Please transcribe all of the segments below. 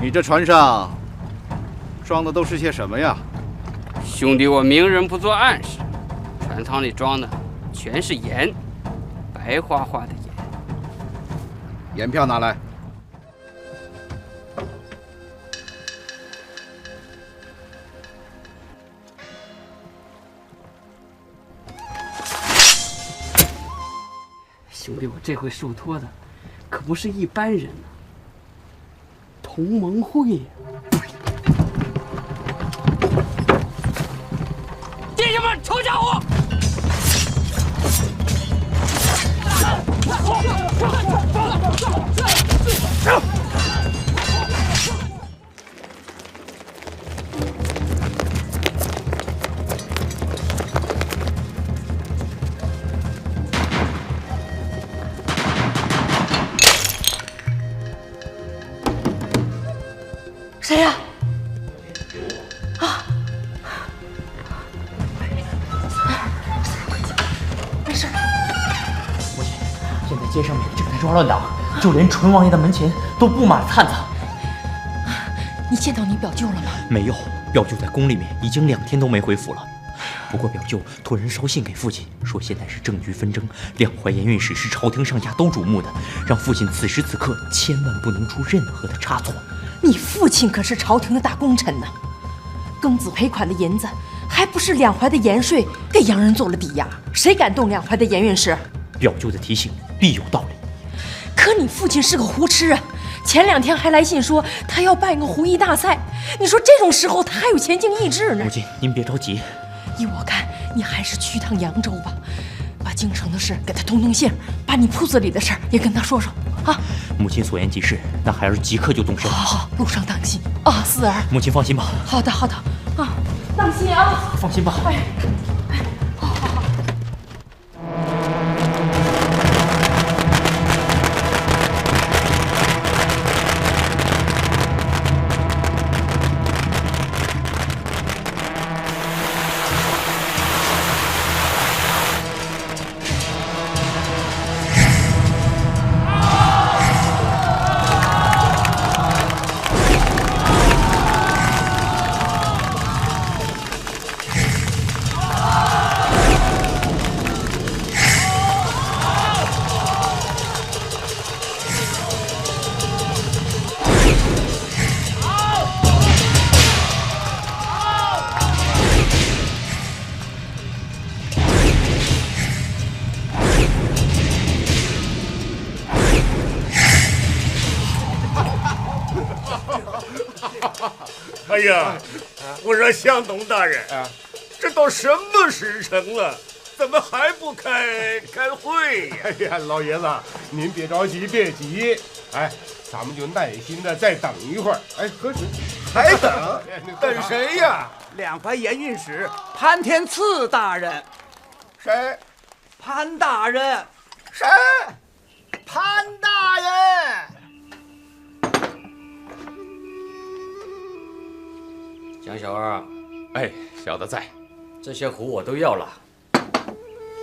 你这船上装的都是些什么呀？兄弟，我明人不做暗事，船舱里装的全是盐，白花花的盐。盐票拿来。兄弟，我这回受托的可不是一般人呐，同盟会呀！弟兄们，抄家伙！谁呀？啊！没事。母亲，现在街上面正在抓乱党，就连淳王爷的门前都布满了探子。你见到你表舅了吗？没有，表舅在宫里面已经2天都没回府了。不过表舅托人捎信给父亲，说现在是政局纷争，两淮盐运使是朝廷上下都瞩目的，让父亲此时此刻千万不能出任何的差错。你父亲可是朝廷的大功臣呢，庚子赔款的银子还不是两淮的盐税给洋人做了抵押，谁敢动两淮的盐运使？表舅的提醒必有道理。可你父亲是个胡痴啊！前2天还来信说他要办一个胡艺大赛，你说这种时候他还有前景意志呢？母亲，您别着急。依我看，你还是去趟扬州吧，把京城的事给他通通信，把你铺子里的事也跟他说说啊。母亲所言极是，那孩儿即刻就动身。好，路上当心啊，四儿。母亲放心吧。好的，啊，当心啊。放心吧。哎。哎呀，我说向东大人，这都什么时辰了，怎么还不开会呀？哎呀，老爷子，您别着急，别急，哎，咱们就耐心的再等一会儿。哎，喝水，还等？等谁呀？两淮盐运使潘天赐大人。谁？潘大人。谁？潘大人。蒋小二，哎，小的在。这些壶我都要了。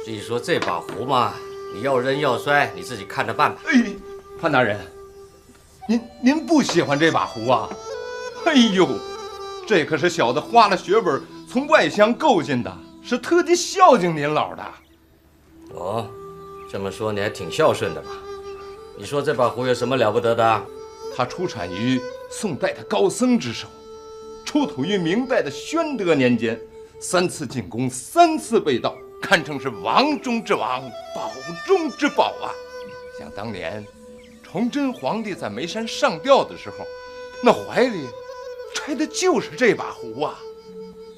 至于说这把壶嘛，你要扔要摔，你自己看着办吧。哎，潘大人，您不喜欢这把壶啊？哎呦，这可是小的花了血本从外乡购进的，是特地孝敬您老的。哦，这么说你还挺孝顺的嘛？你说这把壶有什么了不得的？它出产于宋代的高僧之手。出土于明代的宣德年间，3次进宫，3次被盗，堪称是王中之王，宝中之宝啊！想当年，崇祯皇帝在眉山上吊的时候，那怀里揣的就是这把壶啊！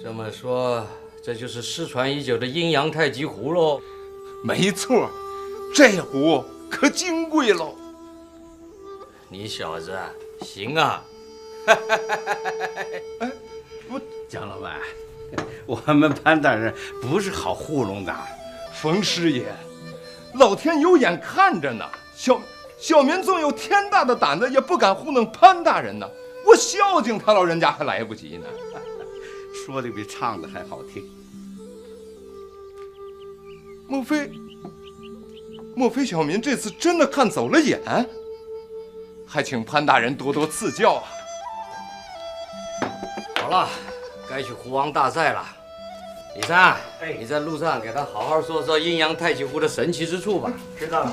这么说，这就是失传已久的阴阳太极壶喽？没错，这壶可金贵喽！你小子行啊！哎，不，蒋老板，我们潘大人不是好糊弄的。冯师爷，老天有眼看着呢，小民纵有天大的胆子，也不敢糊弄潘大人呢。我孝敬他老人家还来不及呢。说的比唱的还好听。莫非小民这次真的看走了眼？还请潘大人多多赐教啊！早了，该去湖王大赛了。李三，你在路上给他好好说说阴阳太极湖的神奇之处吧。知道了。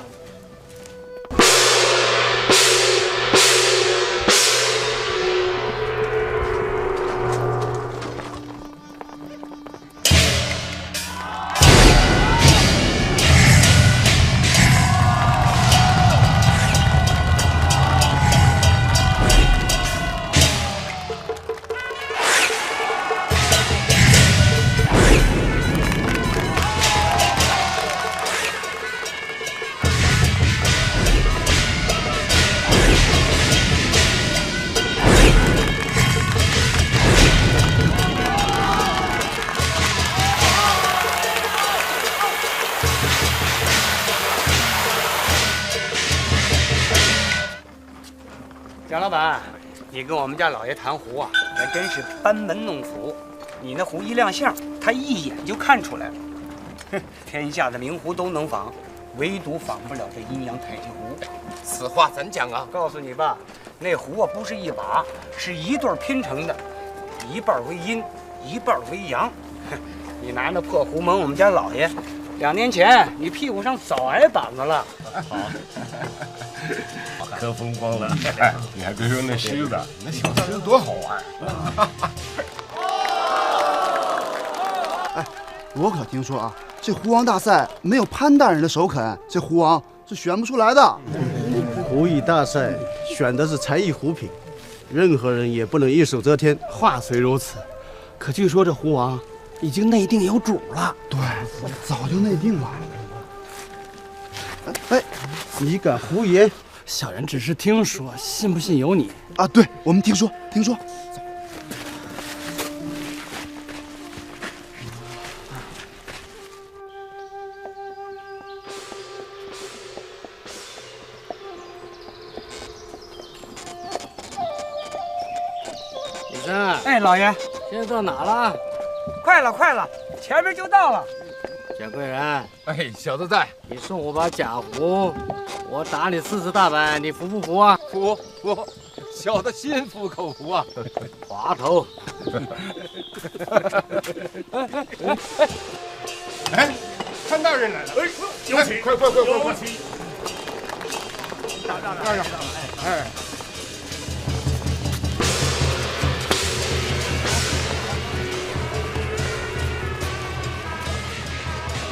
蒋老板，你跟我们家老爷谈壶啊，还真是班门弄斧。你那壶一亮相，他一眼就看出来了。哼，天下的名壶都能仿，唯独仿不了这阴阳太极壶。此话怎讲啊？告诉你吧，那壶啊不是一把，是一对拼成的，一半为阴，一半为阳。哼，你拿那破壶蒙我们家老爷，2年前你屁股上早挨板子了。好。可风光了！你还别说那狮子，那小狮子多好玩！哎，我可听说啊，这壶王大赛没有潘大人的首肯，这壶王是选不出来的。壶艺大赛选的是才艺壶品，任何人也不能一手遮天。话虽如此，可据说这壶王已经内定有主了。对，早就内定了。哎，你敢胡言？小人只是听说，信不信由你啊！对，我们听说。走。李三，哎，老爷，现在到哪了？快了，前面就到了。蒋贵人，哎，小子在，你送我把假壶，我打你40大板，你服不服啊？服，小的心服口服啊。滑头。哎，潘大人来了！哎，有请，快！大人，哎。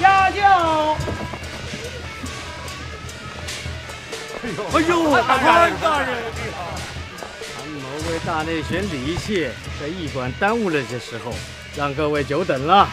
家教。哎呦，潘大人，参谋为大内选礼器，这驿馆耽误了些时候，让各位久等了。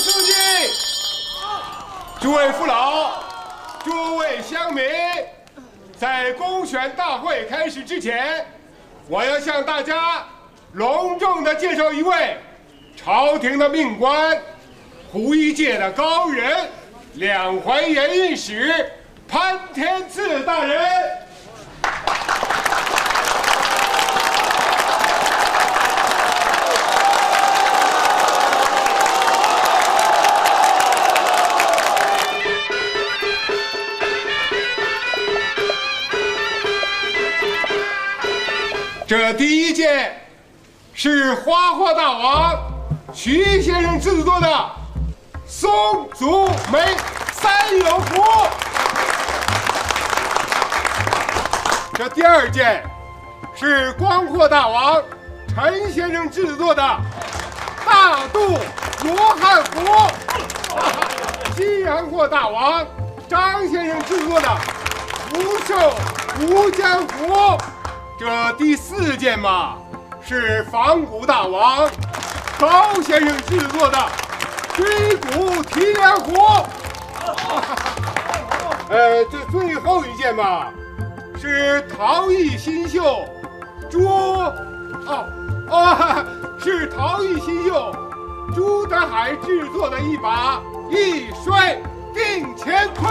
书记，诸位父老，诸位乡民，在公选大会开始之前，我要向大家隆重地介绍一位朝廷的命官，胡一界的高人，两淮盐运使潘天赐大人。这第一件是花花大王徐先生制作的松竹梅三友壶。这第二件是光阔大王陈先生制作的大肚罗汉壶。西洋货大王张先生制作的福寿无疆壶。这第四件嘛，是仿古大王高先生制作的追古提梁壶。这最后一件嘛，是陶艺新秀是陶艺新秀朱德海制作的一把一摔定乾坤。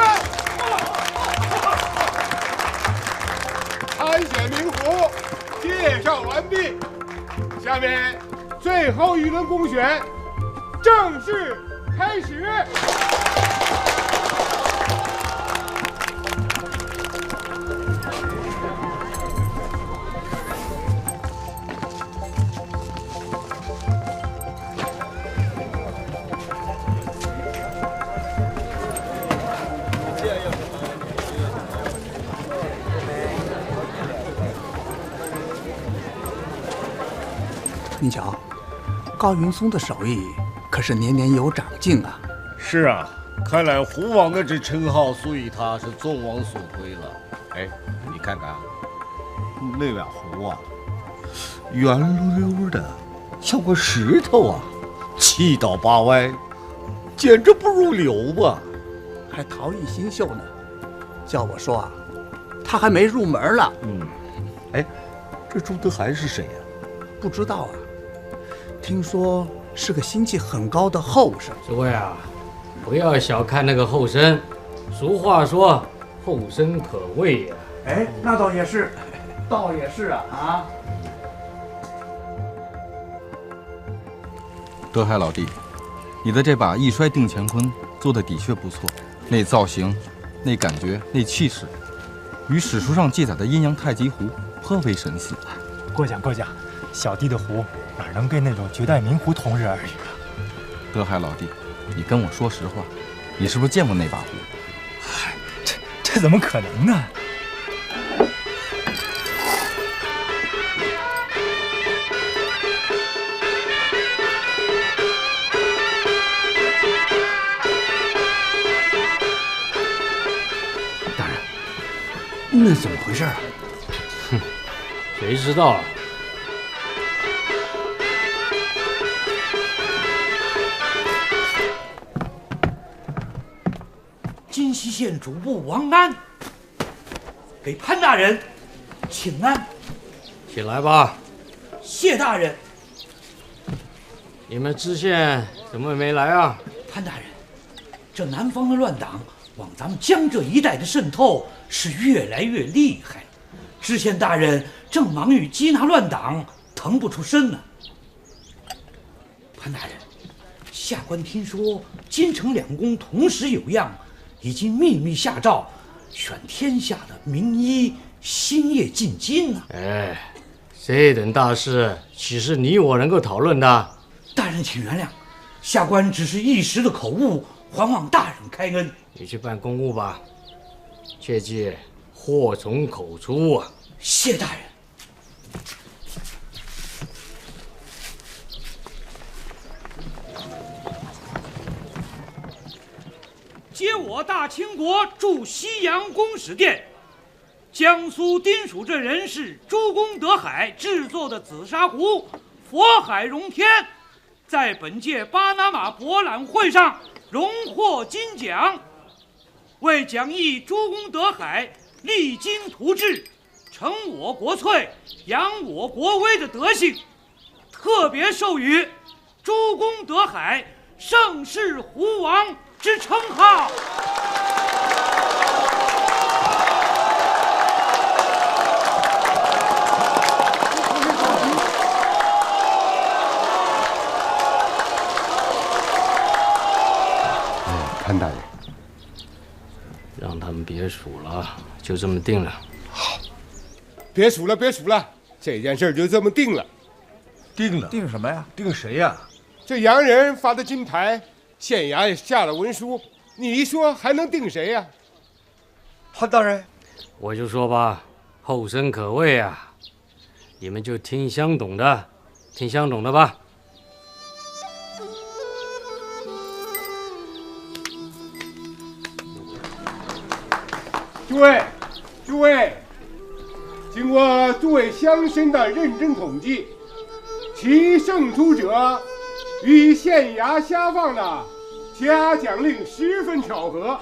票完毕，下面最后一轮公选正式开始。您瞧，高云松的手艺可是年年有长进啊。是啊，看来胡王的这称号，所以他是众望所归了。哎，你看看，那俩壶啊，圆溜溜的，像块石头啊，七倒八歪，简直不入流吧？还陶艺新秀呢，叫我说啊，他还没入门呢。哎，这朱德海是谁呀？不知道啊。听说是个心气很高的后生。诸位啊，不要小看那个后生，俗话说后生可畏呀。哎，那倒也是，倒也是啊。德海老弟，你的这把一摔定乾坤做的的确不错，那造型、那感觉、那气势，与史书上记载的阴阳太极壶颇为神似。过奖过奖，小弟的壶哪能跟那种绝代名壶同日而语啊？德海老弟，你跟我说实话，你是不是见过那把壶？这怎么可能呢？大人，那怎么回事啊？哼，谁知道啊？金溪县主簿王安给潘大人请安。起来吧。谢大人。你们知县怎么没来啊？潘大人，这南方的乱党往咱们江浙一带的渗透是越来越厉害了。知县大人正忙于缉拿乱党，腾不出身呢。潘大人，下官听说京城两宫同时有恙，已经秘密下诏，选天下的名医星夜进京呢。哎，这等大事岂是你我能够讨论的？大人请原谅，下官只是一时的口误，还望大人开恩。你去办公务吧，切记祸从口出啊！谢大人。接我大清国驻西洋公使殿，江苏丁蜀镇人士朱公德海制作的紫砂壶佛海荣天，在本届巴拿马博览会上荣获金奖，为奖励朱公德海励精图治、成我国粹、扬我国威的德行，特别授予朱公德海盛世壶王之称号。潘大人，让他们别数了，就这么定了。好，别数了，别数了，这件事就这么定了。定了？定什么呀？定谁呀？这洋人发的金牌，县衙也下了文书，你一说还能定谁呀？潘大人，我就说吧，后生可畏啊，你们就听相懂的，听相懂的吧。诸位，经过诸位乡绅的认真统计，其胜出者与县衙下放的嘉奖令十分巧合。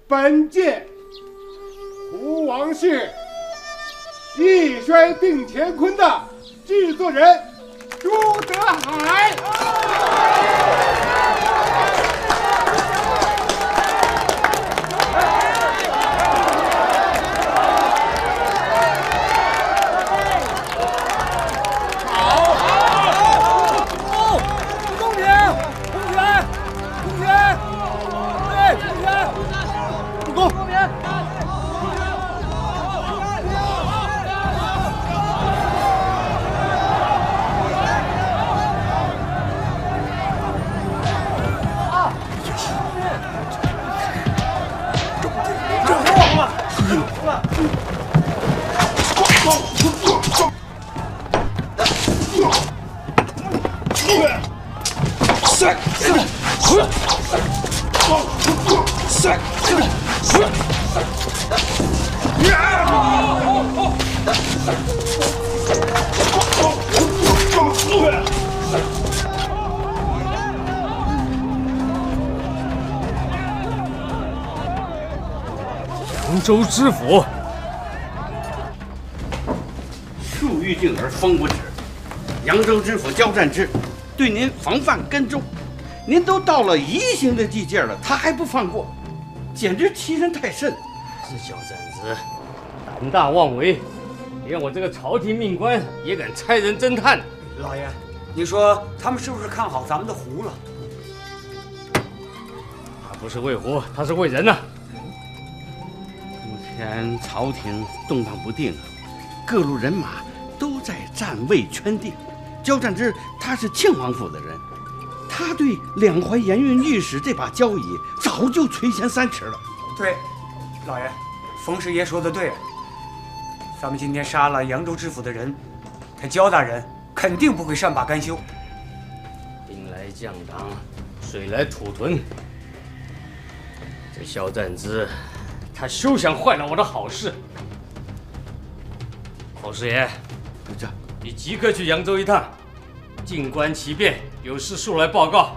本届壶王是一摔定乾坤的制作人朱德海。扬州知府，树欲静而风不止。扬州知府焦占之对您防范跟踪，您都到了移刑的地界了，他还不放过，简直欺人太甚。这小崽子胆大妄为，连我这个朝廷命官也敢差人侦探。老爷，你说他们是不是看好咱们的胡了？他不是为胡，他是为人呐。目前朝廷动荡不定，各路人马都在站位圈定。焦占之他是庆王府的人，他对两淮盐运御史这把交椅早就垂涎3尺了。对，老爷，冯师爷说的对，咱们今天杀了扬州知府的人，他焦大人肯定不会善罢甘休。兵来将挡，水来土屯。这萧占之，他休想坏了我的好事。冯师爷，你即刻去扬州一趟，静观其变，有事速来报告。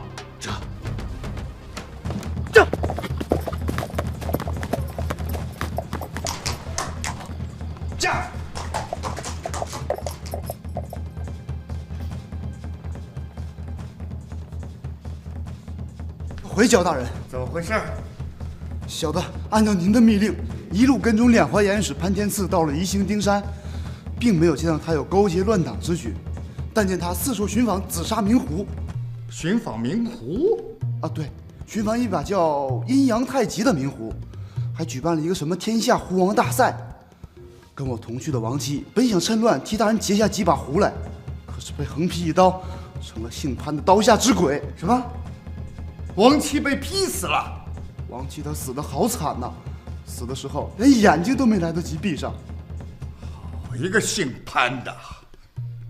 回焦大人，怎么回事？小的按照您的密令，一路跟踪两淮盐使潘天赐到了宜兴丁山，并没有见到他有勾结乱党之举，但见他四处寻访紫砂明壶。寻访明壶？啊，对，寻访一把叫阴阳太极的明壶，还举办了一个什么天下壶王大赛。跟我同去的王七本想趁乱替大人截下几把壶来，可是被横劈一刀，成了姓潘的刀下之鬼。什么？王七被劈死了？王七他死得好惨呐，死的时候连眼睛都没来得及闭上。好一个姓潘的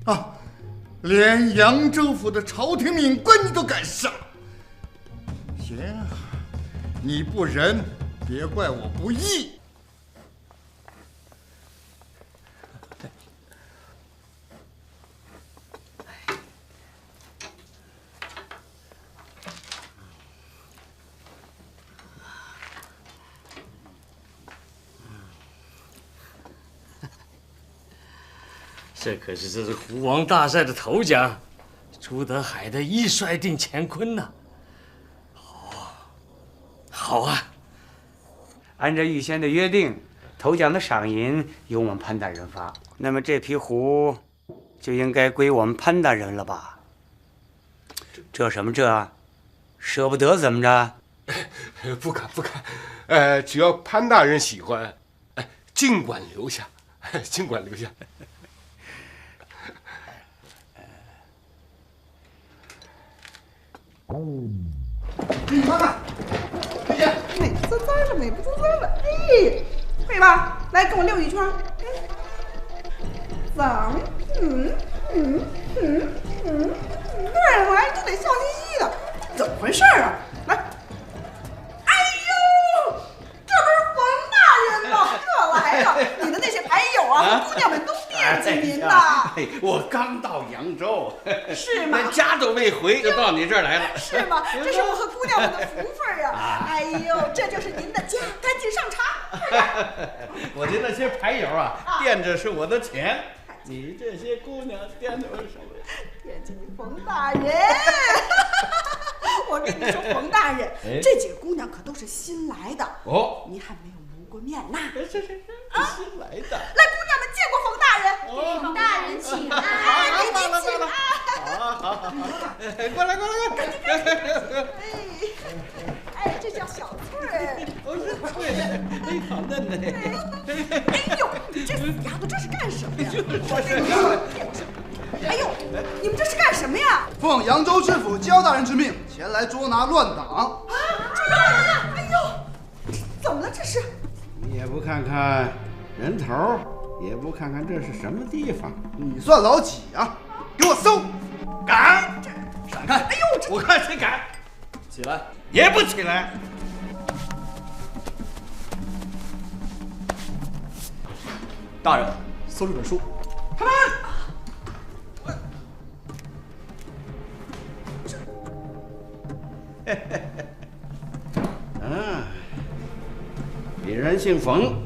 啊！连扬州府的朝廷命官你都敢杀！行，你不仁，别怪我不义。这可是胡王大赛的头奖，朱德海的一帅定乾坤呐！好啊！按照预先的约定，头奖的赏银由我们潘大人发，那么这批壶就应该归我们潘大人了吧？这什么这？舍不得怎么着？不敢不敢，只要潘大人喜欢，尽管留下，尽管留下。你看看，佩姐，美不滋滋的，美不滋滋的，哎，会吧？来，跟我溜一圈。走，来就得笑嘻嘻的，怎么回事啊？来，哎呦，这不是冯大人吗？这来了，你的那些牌友啊，姑娘们都惦记您的。我刚到扬州，是吗？连家都没回，就到你这儿来了。是吗？这是我和姑娘们的福分呀！哎呦，这就是您的家，赶紧上茶。我的那些牌友啊，惦着是我的钱。你这些姑娘惦着我什么呀？惦记你冯大人。我跟你说，冯大人，这几个姑娘可都是新来的哦，您还没有谋过面呢。是新来的。来，姑娘们见过冯大人。冯大人请安。给您请安。好，过来。哎，这叫小翠儿。哎，好嫩呢。哎呦，你这死丫头，这是干什么呀？哎呦，你们这是干什么呀？奉扬州知府焦大人之命，前来捉拿乱党。啊！哎呦，怎么了这是？你也不看看人头，也不看看这是什么地方，你算老几啊？给我搜！敢！闪开！哎呦，我看谁敢！起来！也不起来！大人，搜这本书。开门！鄙人姓冯，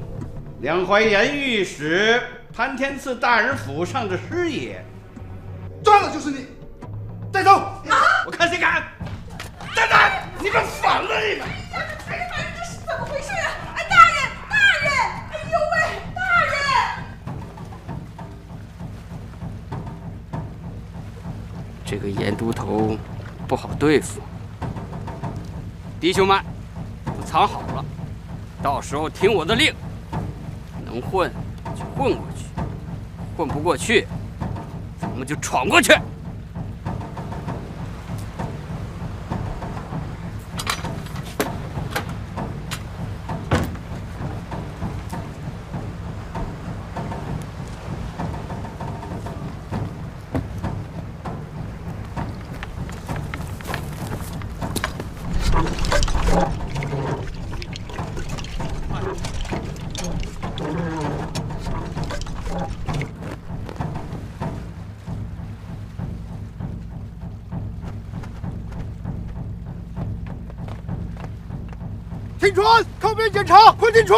两淮盐狱使潘天赐大人府上的师爷。抓的就是你，带走！我看谁敢！站着！你们反了你们！哎，这是怎么回事啊？哎，大人，大人！哎呦喂，大人！这个严都头不好对付，弟兄们，都藏好了，到时候听我的令，能混就混过去，混不过去，咱们就闯过去。停船！靠边检查！快进船！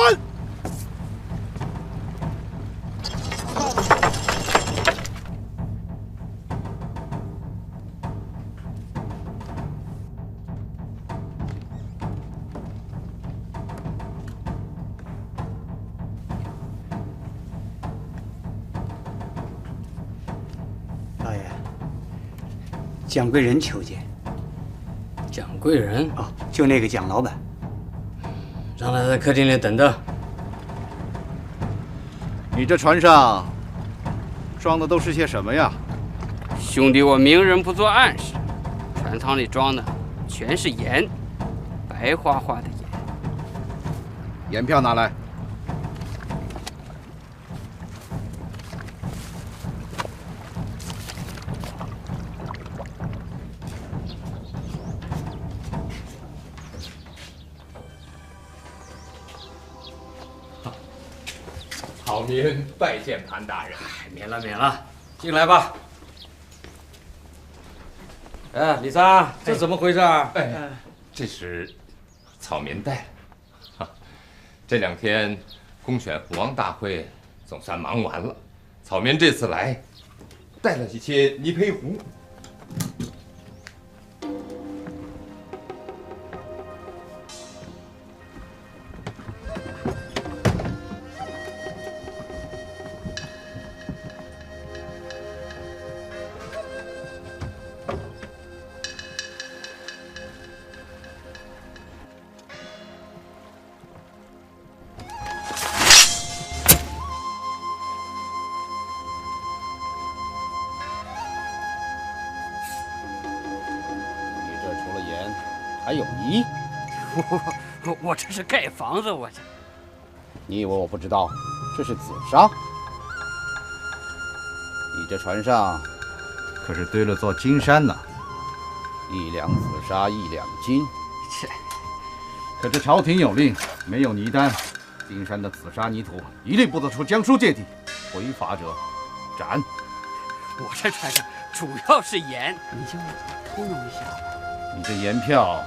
老爷，蒋贵人求见。蒋贵人哦，就那个蒋老板。让他在客厅里等着。你这船上装的都是些什么呀？兄弟，我明人不做暗事，船舱里装的全是盐，白花花的盐。盐票拿来。草民拜见潘大人。免了，免了，进来吧。哎，李三，这怎么回事？哎，这是草民带的。这2天公选虎王大会总算忙完了，草民这次来带了一些泥胚糊。还有泥，我这是盖房子，我这。你以为我不知道？这是紫砂。你这船上可是堆了座金山呢，1两紫砂1两金。可这朝廷有令，没有泥丹，金山的紫砂泥土一律不得出江苏界地，违法者斩。我这船上主要是盐，你就通融一下吧。你这盐票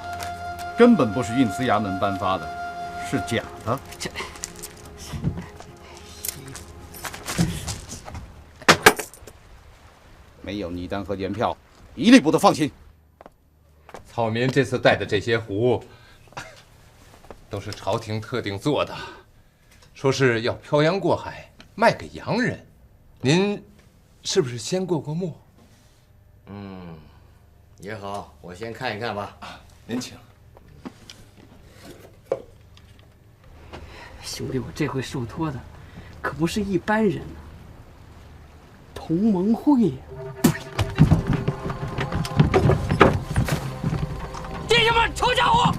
根本不是运司衙门颁发的，是假的。这没有泥丹和盐票，一律不得放行。草民这次带的这些壶，都是朝廷特定做的，说是要漂洋过海卖给洋人。您是不是先过过目？也好，我先看一看吧。您请。兄弟，我这回受托的可不是一般人呐，同盟会呀！弟兄们，抽家伙！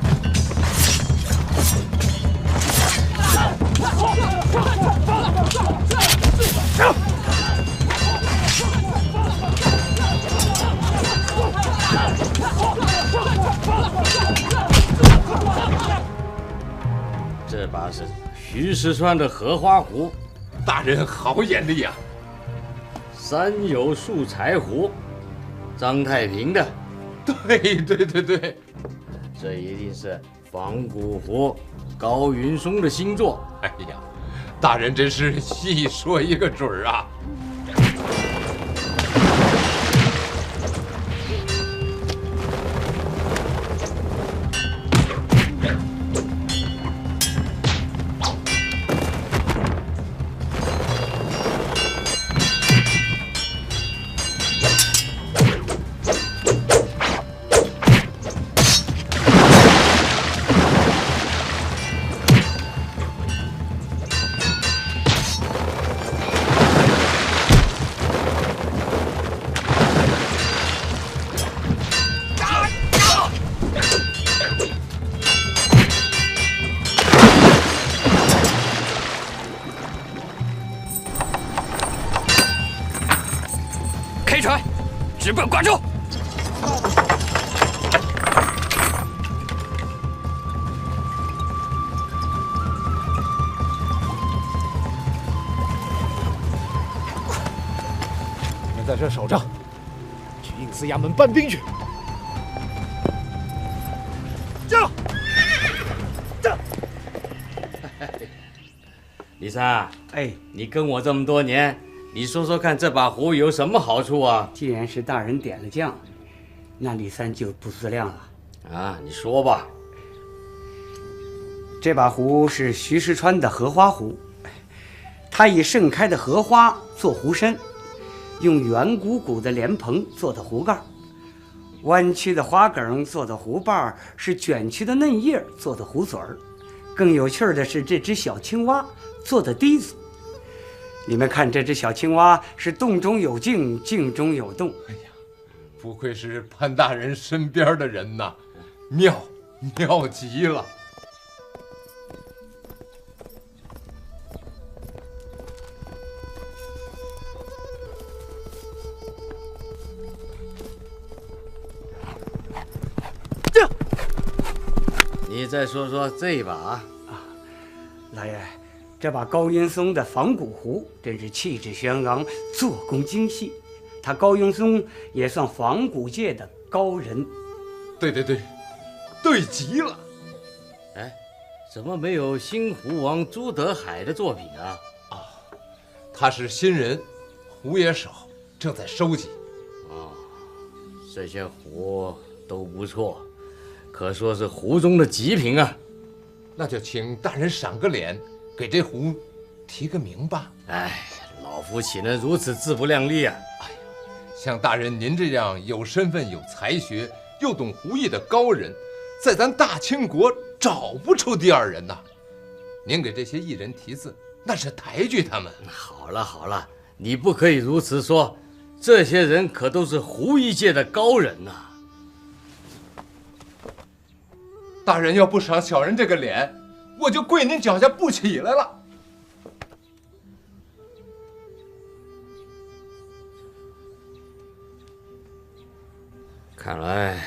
这把是徐石川的荷花壶，大人好眼力呀！山有素材湖，张太平的。对，这一定是仿古湖高云松的新作。哎呀，大人真是细说一个准儿啊！开船，直奔瓜州。你们在这守着，去应司衙门搬兵去。驾！李三，哎，你跟我这么多年，你说说看，这把壶有什么好处啊？既然是大人点了将，那李三就不自量了。啊，你说吧。这把壶是徐世川的荷花壶，它以盛开的荷花做壶身，用圆鼓鼓的莲蓬做的壶盖，弯曲的花梗做的壶把，是卷曲的嫩叶做的壶嘴儿。更有趣的是，这只小青蛙做的笛子。你们看，这只小青蛙是动中有静，静中有动。哎呀，不愧是潘大人身边的人呐，妙极了。你再说说这把啊，老爷，这把高云松的仿古壶真是气质轩昂，做工精细。他高云松也算仿古界的高人。对极了。哎，怎么没有新壶王朱德海的作品啊？他是新人，壶也少，正在收集。这些壶都不错。可说是壶中的极品啊！那就请大人赏个脸，给这壶提个名吧。哎，老夫岂能如此自不量力啊！哎呀，像大人您这样有身份、有才学，又懂壶艺的高人，在咱大清国找不出第二人呐。您给这些艺人题字，那是抬举他们。好了，你不可以如此说，这些人可都是壶艺界的高人呐。大人要不赏小人这个脸，我就跪您脚下不起来了。看来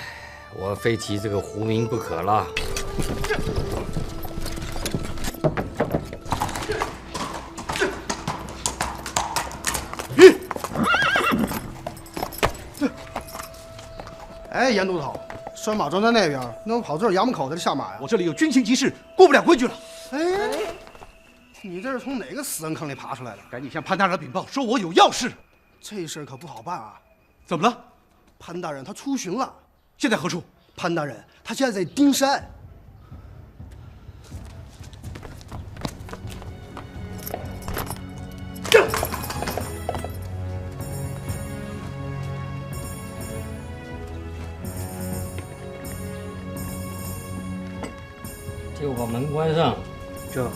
我非提这个壶名不可了。哎，严都头。拴马正在那边，那我跑这儿衙门口子里下马呀？我这里有军情急事，过不了规矩了。哎，你这是从哪个死人坑里爬出来的？赶紧向潘大人禀报，说我有要事。这事儿可不好办啊！怎么了？潘大人他出巡了，现在何处？潘大人他现在在丁山。就把门关上。这。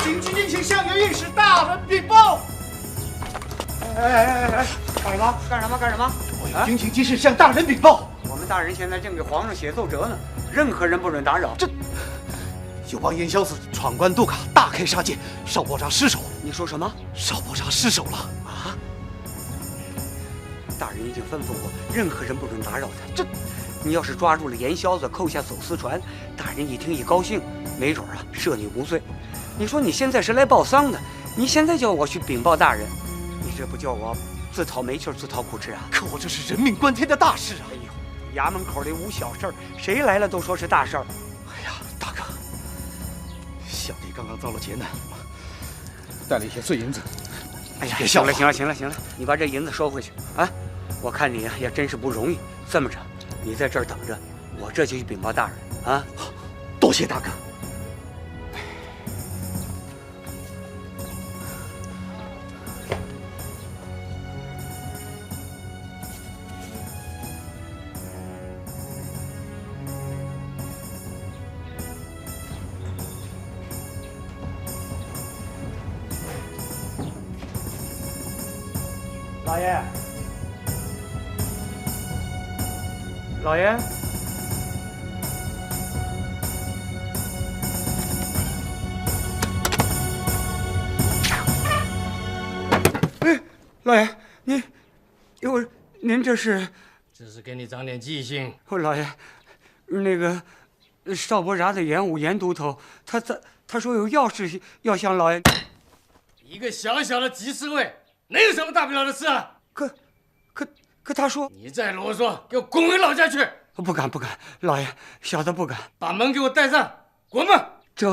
紧急进行向原御史大人禀报。哎，干什么？干什么？我有军情急事向大人禀报。我们大人现在正给皇上写奏折呢，任何人不准打扰。这有帮严萧子闯关渡卡，大开杀戒，少伯札失手。你说什么？少伯札失手了啊！大人已经吩咐过，任何人不准打扰他。这，你要是抓住了严萧子，扣下走私船，大人一听一高兴，没准啊赦你无罪。你说你现在是来报丧的，你现在叫我去禀报大人，你这不叫我自讨没趣自讨苦吃啊？可我这是人命关天的大事啊！哎呦，衙门口里无小事儿，谁来了都说是大事儿。哎呀，大哥，小弟刚刚遭了劫难，带了一些碎银子。哎呀，行了，你把这银子收回去啊！我看你呀也真是不容易。这么着，你在这儿等着，我这就去禀报大人啊！多谢大哥。老爷，老爷，哎，老爷，您这是？这是给你长点记性。老爷，那个少伯札的严武严都头，他说有要事要向老爷。一个小小的集市会，能有什么大不了的事啊？可他说你再啰嗦，给我滚回老家去！不敢，老爷，小的不敢。把门给我带上，滚吧！这。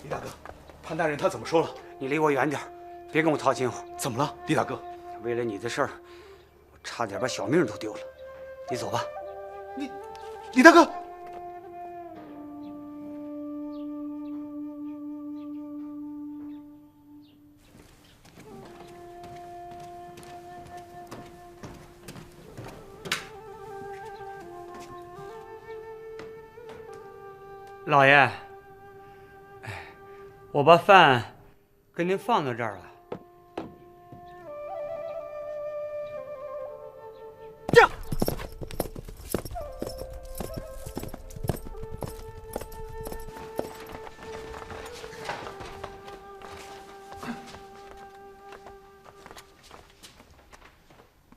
李大哥，潘大人他怎么说了？你离我远点，别跟我套近乎。怎么了，李大哥？为了你的事儿，我差点把小命都丢了。你走吧。李大哥。老爷，我把饭给您放到这儿了。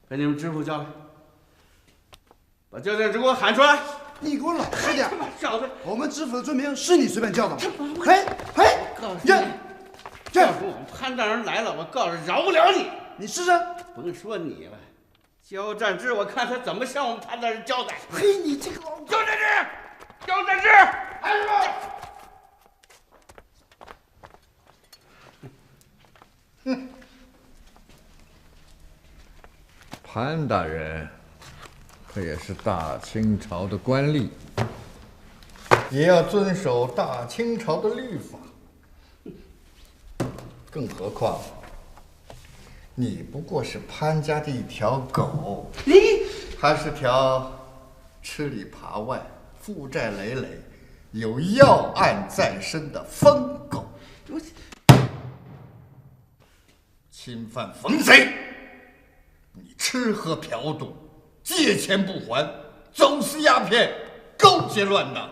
把你们知府叫来，把交战之给我喊出来！你给我老实点！小子，我们知府的罪名是你随便叫的吗？告诉你，要是我们潘大人来了，我告诉饶不了你。你试试。甭说你了，交战之，我看他怎么向我们潘大人交代。嘿，你这个交战之，喊什么？哼。潘大人可也是大清朝的官吏，也要遵守大清朝的律法。更何况，你不过是潘家的一条狗，你还是条吃里扒外、负债累累、有要案在身的疯狗。侵犯冯贼！你吃喝嫖赌，借钱不还，走私鸦片，勾结乱党，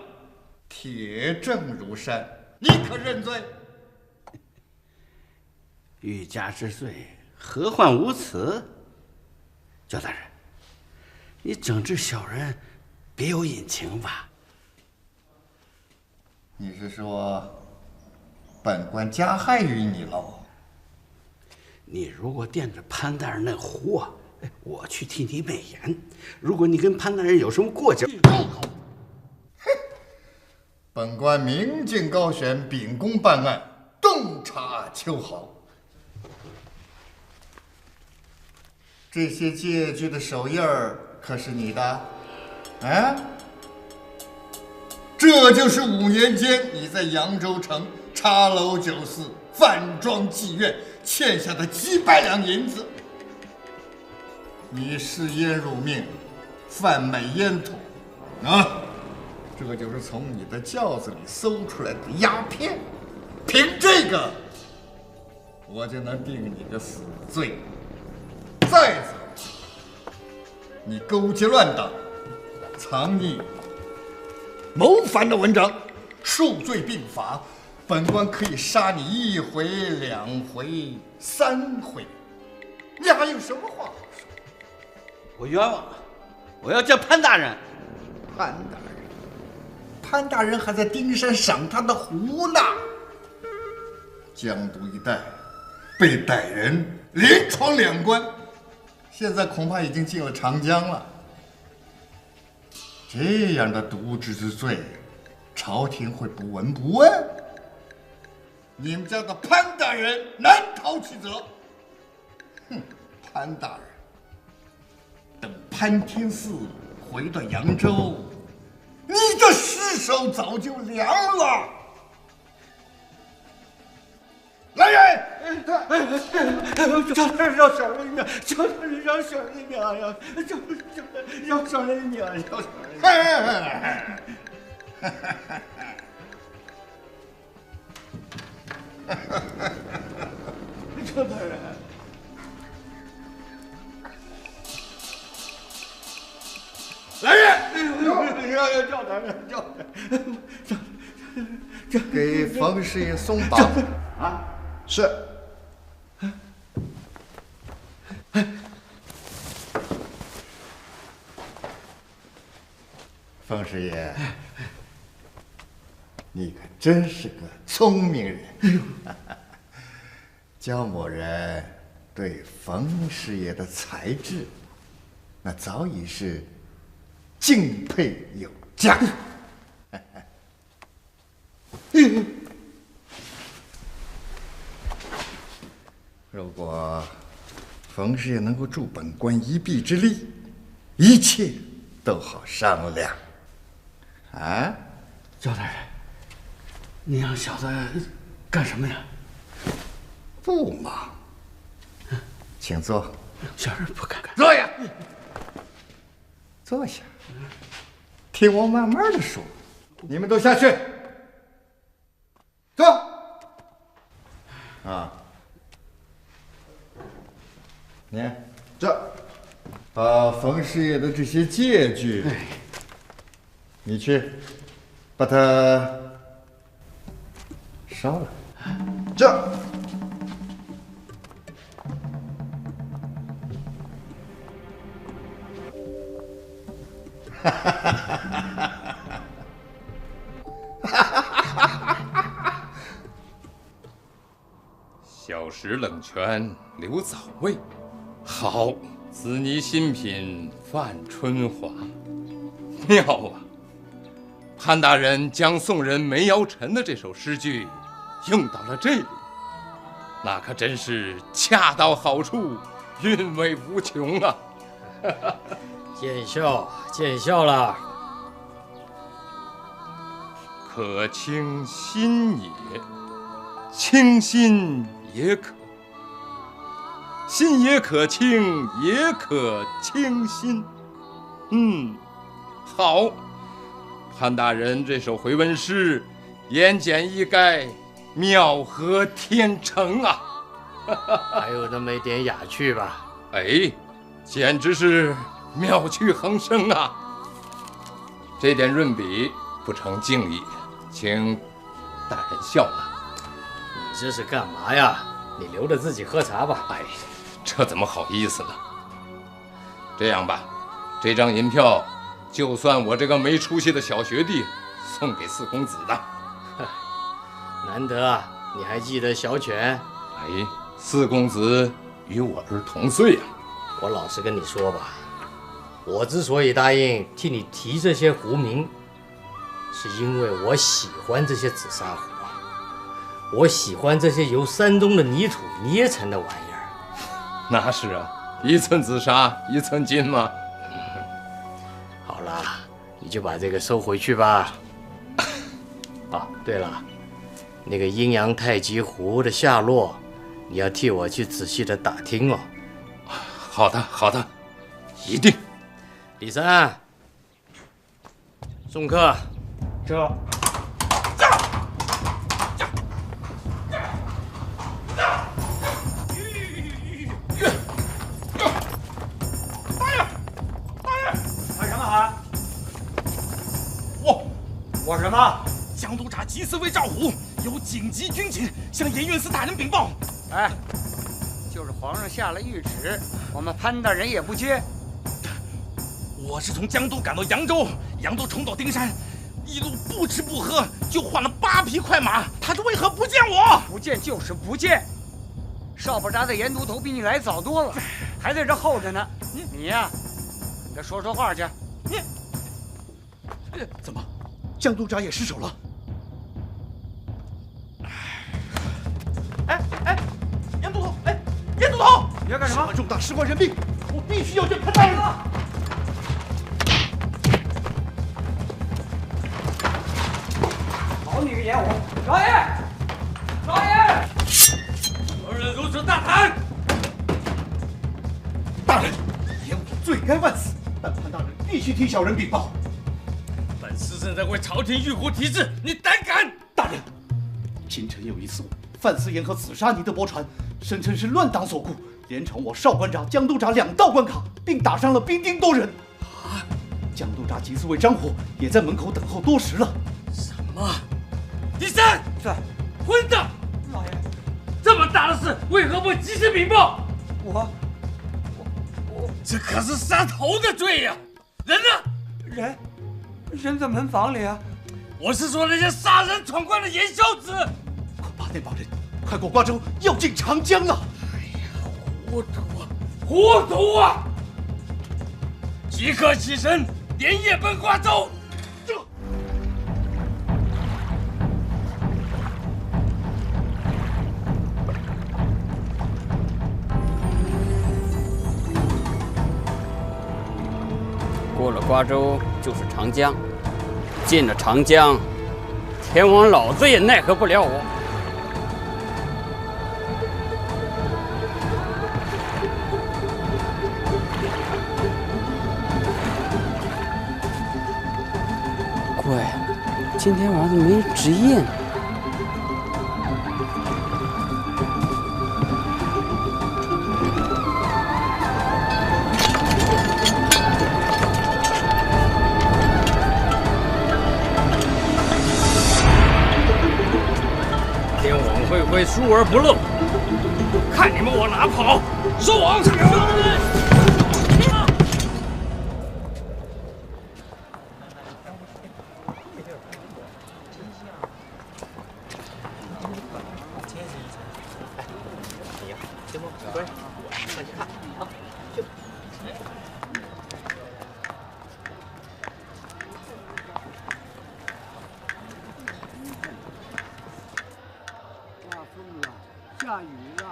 铁证如山，你可认罪？欲加之罪，何患无辞？焦大人，你整治小人，别有隐情吧？你是说，本官加害于你喽？你如果惦着潘大人那壶，我去替你美言。如果你跟潘大人有什么过节，本官明镜高悬，秉公办案，洞察秋毫。这些借据的手印儿可是你的？啊？这就是5年间你在扬州城茶楼酒肆、饭庄妓院欠下的几百两银子。你嗜烟入命，贩卖烟土，这就是从你的轿子里搜出来的鸦片。凭这个，我就能定你个死罪。再者，你勾结乱党、藏匿、谋反的文章，数罪并罚，本官可以杀你1回、2回、3回，你还有什么话好说？我冤枉了，我要见潘大人。潘大人还在丁山赏他的壶呢。江都一带被歹人连闯2关，现在恐怕已经进了长江了。这样的渎职之罪，朝廷会不闻不问？你们家的潘大人难逃其责。潘大人，等潘天赐回到扬州，你的尸首早就凉了。来人！叫他让小人命，叫他让小人命啊！让小人命啊！叫小人命！赵大人，来人！要赵大人，赵给冯师爷松绑啊！是。冯师爷，你可真是个聪明人。焦某人对冯师爷的才智，那早已是敬佩有加。如果冯师爷能够助本官一臂之力，一切都好商量。啊，焦大人，你让小子干什么呀？不忙，请坐。小人不敢。坐下，坐下，听我慢慢的说。你们都下去，坐。啊。你看这，把冯师爷的这些借据，你去把它烧了。这，小食冷泉留早味，好，子泥新品泛春华，妙啊！潘大人将宋人梅尧臣的这首诗句用到了这里，那可真是恰到好处，韵味无穷啊！见笑，见笑了。可清心也，清心也可，心也可清，也可清心。好，潘大人这首回文诗，言简意赅，妙合天成啊！还有那么一点雅趣吧？哎，简直是妙趣横生啊！这点润笔不成敬意，请大人笑纳。你这是干嘛呀？你留着自己喝茶吧。哎，这怎么好意思呢？这样吧，这张银票就算我这个没出息的小学弟送给四公子的。难得啊，你还记得小犬？哎，四公子与我儿同岁啊。我老实跟你说吧，我之所以答应替你提这些壶名，是因为我喜欢这些紫砂壶啊，我喜欢这些由山东的泥土捏成的玩意儿。那是啊，一寸紫砂一寸金嘛。好了，你就把这个收回去吧。啊，对了，那个阴阳太极湖的下落，你要替我去仔细的打听哦。好的，好的，一定。李三，送客。这。喊什么喊？我什么？江督察吉斯卫赵虎有紧急军情向盐运司大人禀报。哎，就是皇上下了谕旨，我们潘大人也不接。我是从江都赶到扬州，扬州冲到丁山，一路不吃不喝，就换了8匹快马。他是为何不见我？不见就是不见。少不扎的盐都头比你来早多了，还在这候着呢。你呀，你再说说话去。怎么，江督察也失手了？哎，严都头，严都头，你要干什么？事关重大，事关人命，我必须要见潘大人。好你个严武，少爷，少爷！何人如此大胆？大人，严武罪该万死，但潘大人必须替小人禀报。本司正在为朝廷御湖提字，你胆敢？大人，清晨有一艘范思言和刺杀你的驳船，声称是乱党所雇，连闯我少关闸、江督察2道关卡，并打伤了兵丁多人。江督察吉斯卫张虎也在门口等候多时了。什么？第三，混账！老爷，这么大的事，为何不及时禀报？我，这可是杀头的罪呀！人呢？人在门房里啊。我是说那些杀人闯关的严小子。快把那帮人快过瓜州，要进长江了！哎呀，糊涂啊！即刻起身，连夜奔瓜州。过了瓜州就是长江，进了长江，天王老子也奈何不了我。怪了，今天晚上没人值夜呢。会疏而不漏，看你们往哪跑！收网！下雨了，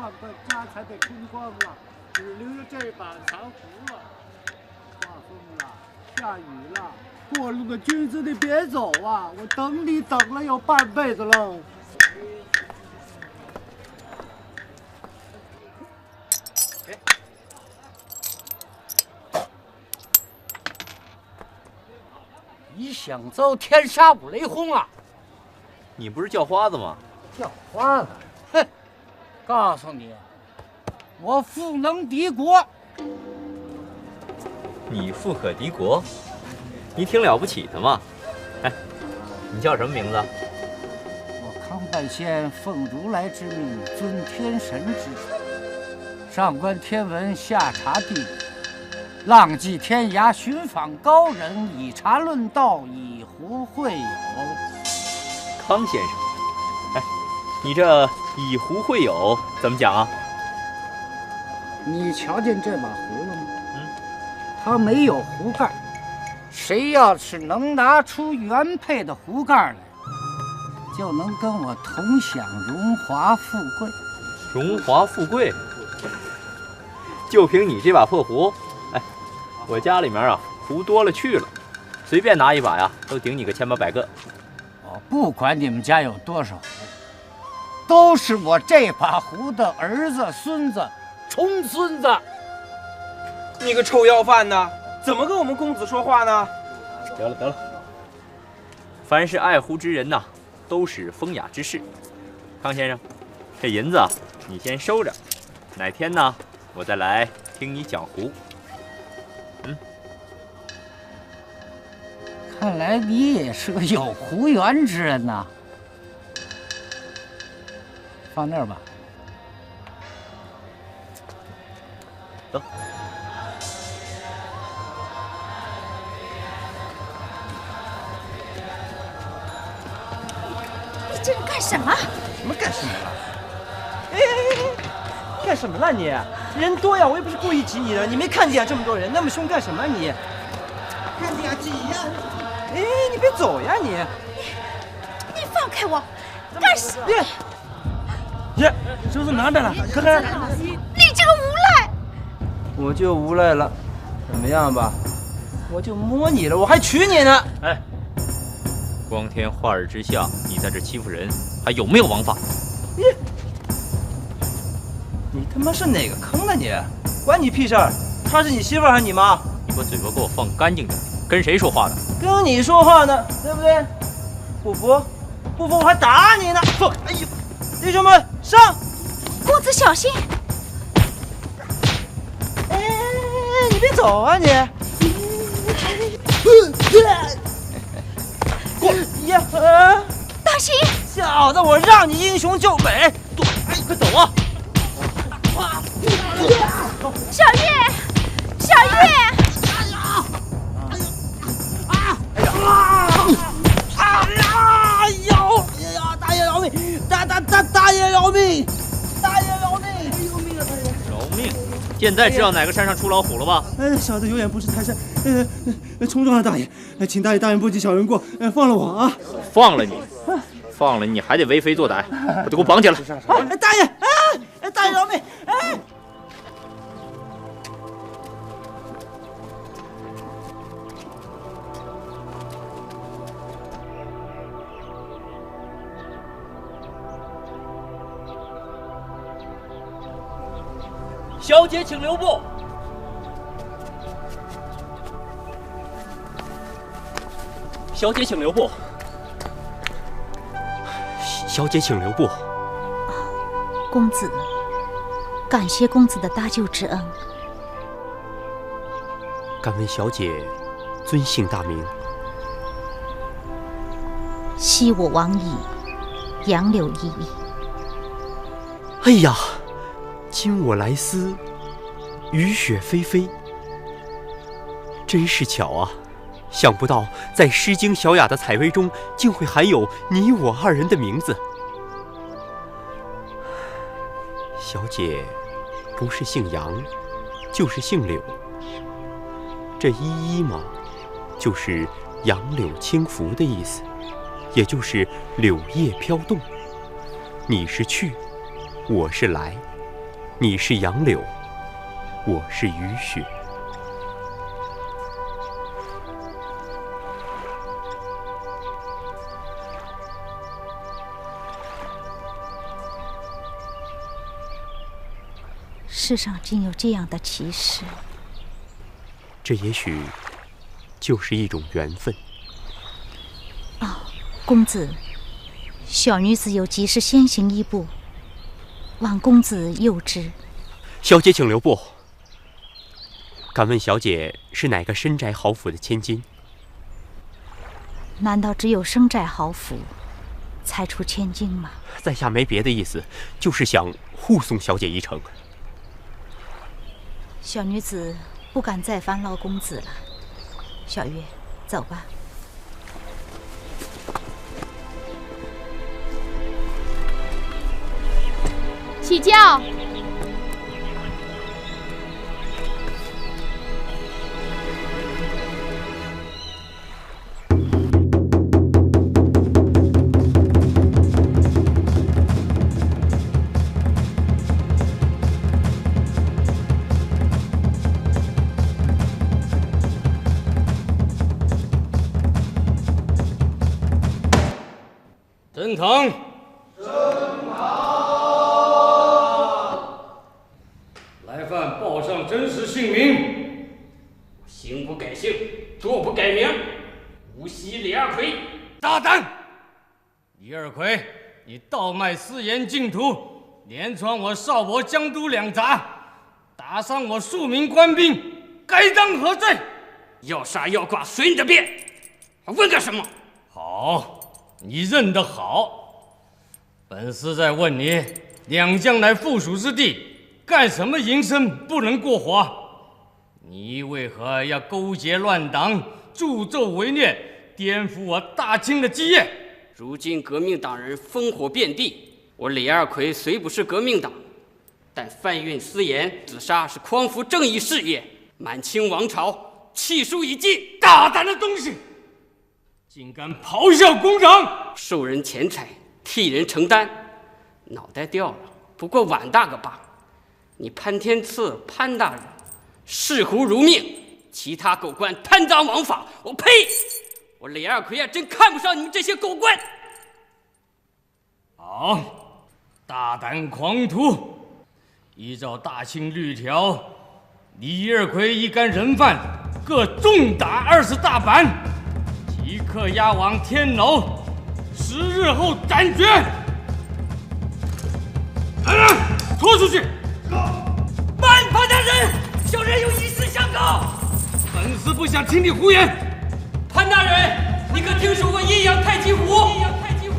万贯家财被空光了，只留着这把残壶了。刮风了，下雨了，过路的君子你别走啊！我等你等了有半辈子喽。你想遭天杀五雷轰啊？你不是叫花子吗？叫花子？哼！告诉你，我富能敌国。你富可敌国？你挺了不起的嘛！哎，你叫什么名字？我康半仙奉如来之命，遵天神之旨，上观天文，下察地理，浪迹天涯，寻访高人，以茶论道，以壶会友。康先生，哎，你这以壶会友怎么讲啊？你瞧见这把壶了吗？它没有壶盖。谁要是能拿出原配的壶盖来，就能跟我同享荣华富贵。荣华富贵？就凭你这把破壶？哎，我家里面啊壶多了去了，随便拿一把呀，都顶你个千八百个。不管你们家有多少壶，都是我这把壶的儿子、孙子、重孙子。你个臭要饭的，怎么跟我们公子说话呢？得了，凡是爱壶之人呐，都是风雅之士。康先生，这银子啊，你先收着，哪天呢，我再来听你讲壶。看来你也是个有壶缘之人呐。放那儿吧。走。你这人干什么？什么干什么了？干什么了你？人多呀，我又不是故意挤你的，你没看见这么多人，那么凶干什么你？看见呀，挤呀！你别走呀你！你放开我！干什么？耶，手怎么拿着了？看看。你这个无赖！我就无赖了，怎么样吧？我就摸你了，我还娶你呢！哎，光天化日之下，你在这欺负人，还有没有王法？你他妈是哪个坑的你？关你屁事儿！她是你媳妇儿还是你妈？你把嘴巴给我放干净点，跟谁说话呢？跟你说话呢，对不对？不服我还打你呢！哎呦，弟兄们上！公子小心！你别走啊你！呀！大兴，小子，我让你英雄救美，快走啊！小月，小月！大爷饶命！大爷饶命！大爷饶命！饶命啊！饶命！现在知道哪个山上出老虎了吧？小子有眼不识泰山，冲撞了大爷，请大爷大人不计小人过，放了我啊！放了你，你还得为非作歹，把他给我绑起来！大爷，大爷饶命！小姐，请留步。小姐，请留步。小姐，请留步。公子，感谢公子的搭救之恩。敢问小姐尊姓大名？昔我往矣，杨柳依依。哎呀！今我来思，雨雪霏霏，真是巧啊！想不到在《诗经·小雅》的采薇中，竟会含有你我二人的名字。小姐不是姓杨，就是姓柳。这依依嘛，就是杨柳轻拂的意思，也就是柳叶飘动。你是去，我是来。你是杨柳，我是雨雪。世上竟有这样的奇事，这也许就是一种缘分。公子，小女子有急事先行一步，望公子佑之。小姐请留步。敢问小姐是哪个深宅豪府的千金？难道只有生宅豪府才出千金吗？在下没别的意思，就是想护送小姐一程。小女子不敢再烦劳公子了。小月，走吧。起轿。升堂。升堂。来犯报上真实姓名，姓不改姓，坐不改名，无锡李二奎，大胆！李二奎，你盗卖私盐净土，连闯我邵博江都两闸，打伤我数名官兵，该当何罪？要杀要剐随你的便，还问个什么？好，你认得好。本司在问你，两江乃附属之地。干什么营生不能过活？你为何要勾结乱党，助纣为虐，颠覆我大清的基业？如今革命党人烽火遍地，我李二奎虽不是革命党，但贩运私盐、自杀是匡扶正义事业。满清王朝气数已尽，大胆的东西，竟敢咆哮公堂，受人钱财，替人承担，脑袋掉了，不过碗大个疤。你潘天赐潘大人视胡如命，其他狗官贪赃枉法，我呸！我李二奎呀，真看不上你们这些狗官。好，大胆狂徒！依照大清律条，李二奎一干人犯各重打20大板，即刻押往天牢，10日后斩决。来人，拖出去！慢，潘大人，小人有一事相告。本司不想听你胡言。潘大人，你可听说过阴阳太极湖？阴阳太极湖。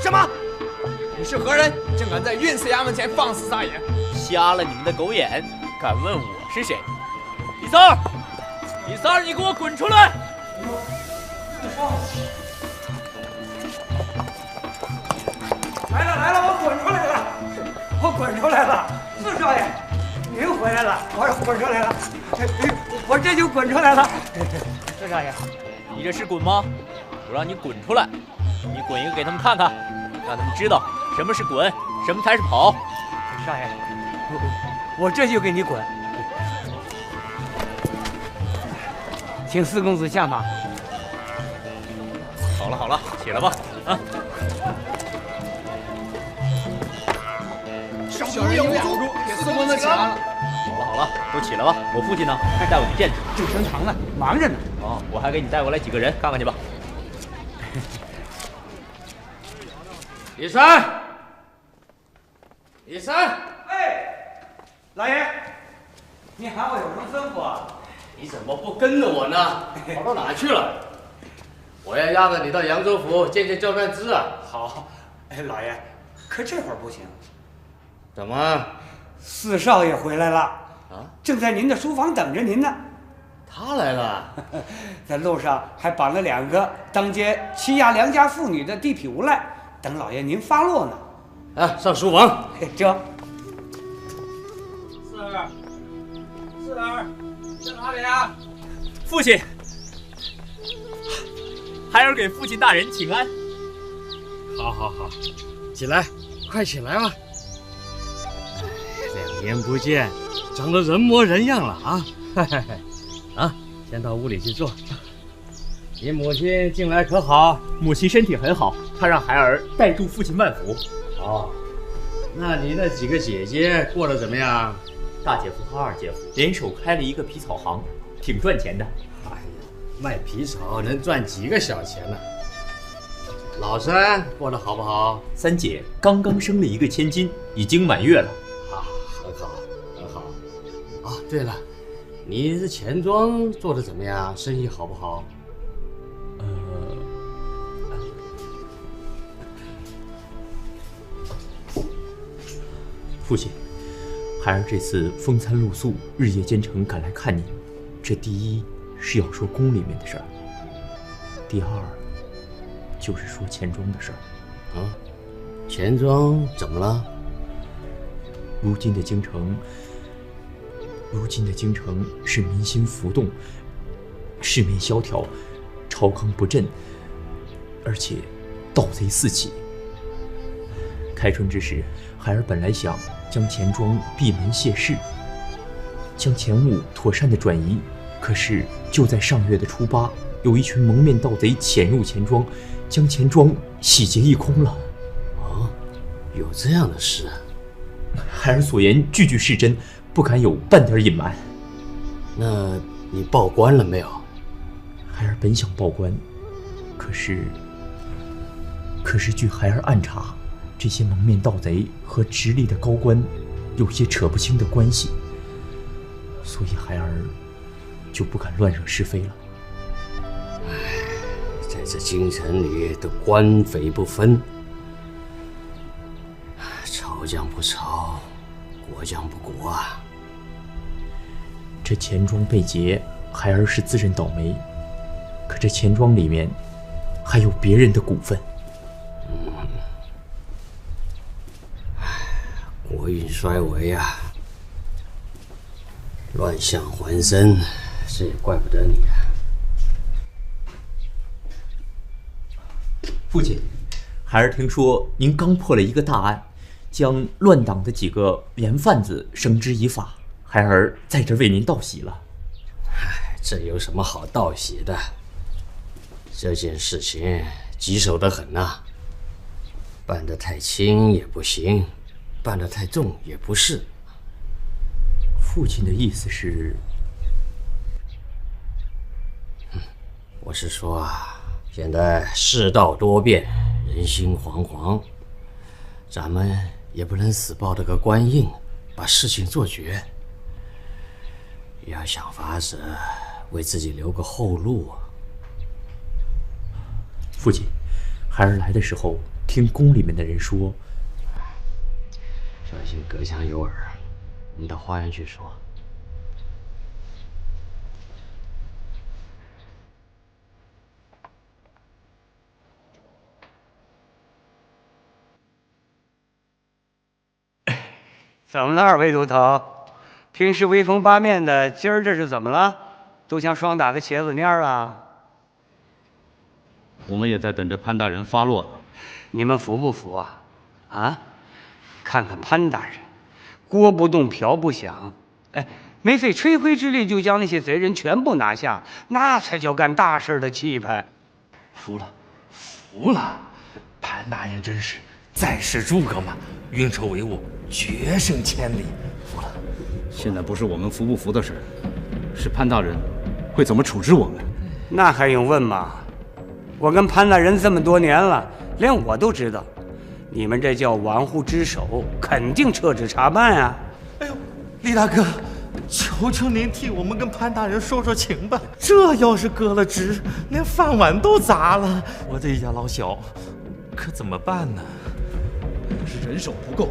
什么？你是何人？竟敢在运司衙门前放肆撒野！瞎了你们的狗眼！敢问我是谁？李三儿，李三儿，你给我滚出来！来了，我滚出来了！我滚出来了！四少爷，您回来了，我滚出来了，我这就滚出来了。四少爷，你这是滚吗？我让你滚出来！你滚一个给他们看看，让他们知道什么是滚，什么才是跑。少爷，我这就给你滚，请四公子下马。好了，起来吧，啊！小人有主，给四公子起来了。好了，都起来吧。我父亲呢？带我去见他。正升堂呢，忙着呢。哦，我还给你带过来几个人，看看去吧。李三，哎，老爷，你喊我有什么吩咐啊？你怎么不跟着我呢？跑到哪去了？我要押着你到扬州府见见焦占之啊！好，哎，老爷，可这会儿不行。怎么？四少爷回来了啊，正在您的书房等着您呢。他来了，在路上还绑了2个当街欺压良家妇女的地痞无赖。等老爷您发落呢，啊，上书房。这四儿，在哪里啊？父亲，孩儿给父亲大人请安。好，起来，快起来吧。2年不见，长得人模人样了啊！啊，先到屋里去坐。你母亲近来可好？母亲身体很好，她让孩儿代祝父亲万福。哦，那你那几个姐姐过得怎么样？大姐夫和二姐夫联手开了一个皮草行，挺赚钱的。哎呀，卖皮草能赚几个小钱呢？老三过得好不好？三姐刚刚生了一个千金，已经满月了。啊，很好。啊，对了，你这钱庄做得怎么样？生意好不好？父亲，孩儿这次风餐露宿，日夜兼程赶来看您，这第一是要说宫里面的事儿，第二就是说钱庄的事儿。啊，钱庄怎么了？如今的京城是民心浮动，市面萧条，朝纲不振，而且盗贼四起。开春之时，孩儿本来想将钱庄闭门谢市，将钱物妥善的转移，可是就在上月的初8，有一群蒙面盗贼潜入钱庄，将钱庄洗劫一空了。哦，有这样的事？孩儿所言句句是真，不敢有半点隐瞒。那你报官了没有？孩儿本想报官，可是据孩儿暗查，这些蒙面盗贼和直隶的高官有些扯不清的关系，所以孩儿就不敢乱惹是非了。在这京城里都官匪不分，朝将不朝，国将不国啊！这钱庄被劫，孩儿是自认倒霉，可这钱庄里面还有别人的股份。国运衰微啊，乱象环生，这也怪不得你啊。父亲，孩儿听说您刚破了一个大案，将乱党的几个严贩子绳之以法，孩儿在这为您道喜了。这有什么好道喜的？这件事情棘手得很呐，办得太轻也不行，办得太重也不是。父亲的意思是？我是说啊，现在世道多变，人心惶惶，咱们也不能死抱着个官印，把事情做绝，要想法子为自己留个后路啊。父亲，孩儿来的时候听宫里面的人说，小心隔墙有耳，你到花园去说。怎么了，二位都头？平时威风八面的，今儿这是怎么了？都像霜打的茄子面啊！我们也在等着潘大人发落呢。你们服不服啊？啊？看看潘大人，锅不动瓢不响，哎，没费吹灰之力就将那些贼人全部拿下，那才叫干大事的气派。服了，服了！潘大人真是在世诸葛嘛，运筹帷幄，决胜千里。服了。现在不是我们服不服的事，是潘大人会怎么处置我们？那还用问吗？我跟潘大人这么多年了，连我都知道，你们这叫玩忽职守，肯定撤职查办啊！哎呦，李大哥，求求您替我们跟潘大人说说情吧。这要是革了职，连饭碗都砸了，我这一家老小可怎么办呢？是人手不够，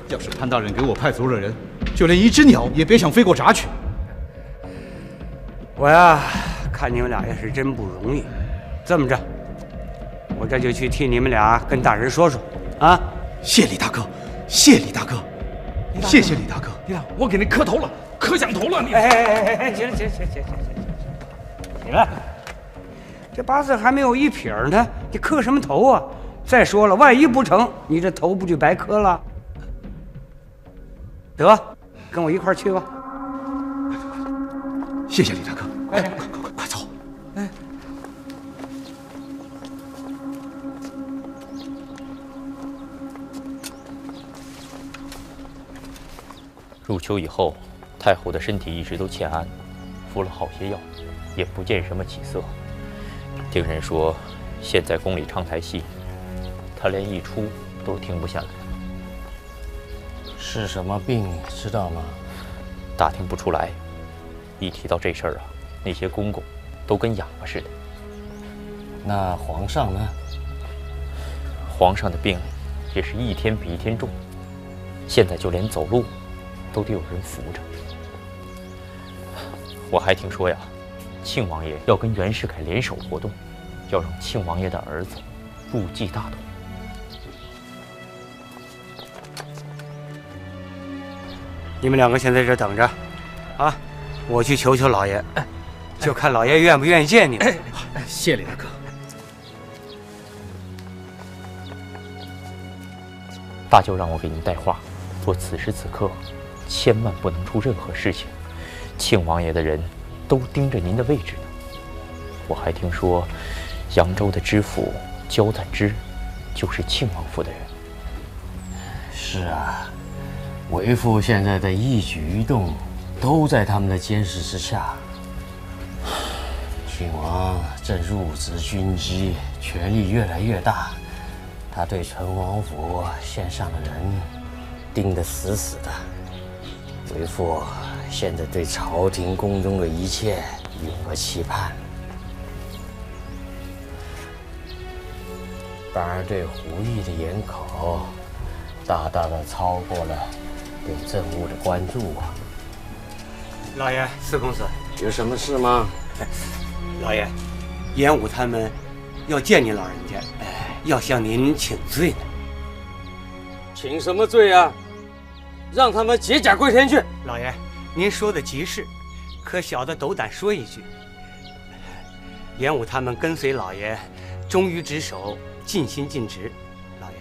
要是潘大人给我派足了人，就连一只鸟也别想飞过闸去。我呀，看你们俩也是真不容易。这么着，我这就去替你们俩跟大人说说，啊！谢李大哥，谢李大哥，谢谢李大哥。李大，我给你磕头了，磕响头了你。哎，行了，行，行了，这八字还没有一撇呢，你磕什么头啊？再说了，万一不成，你这头不就白磕了？得，跟我一块儿去吧。谢谢李大哥。哎，快走！哎。入秋以后，太后的身体一直都欠安，服了好些药，也不见什么起色。听人说，现在宫里唱台戏，她连一出都停不下来。是什么病，知道吗？打听不出来。一提到这事儿啊，那些公公都跟哑巴似的。那皇上呢？皇上的病也是一天比一天重，现在就连走路都得有人扶着。我还听说呀，庆王爷要跟袁世凯联手活动，要让庆王爷的儿子入继大统。你们两个先在这等着，啊，我去求求老爷，就看老爷愿不愿意见你们。谢李大哥。大舅让我给您带话，说此时此刻千万不能出任何事情，庆王爷的人都盯着您的位置呢。我还听说，扬州的知府焦赞之就是庆王府的人。是啊，为父现在的一举一动都在他们的监视之下。郡王正入职军机，权力越来越大，他对陈王府线上的人盯得死死的。为父现在对朝廷宫中的一切有了期盼，反而对胡毅的严口大大的超过了对政务的关注啊！老爷，司空司，有什么事吗？老爷，严武他们要见您老人家，要向您请罪呢。请什么罪啊？让他们解甲归田去。老爷，您说的极是，可小的斗胆说一句，严武他们跟随老爷，忠于职守，尽心尽职。老爷，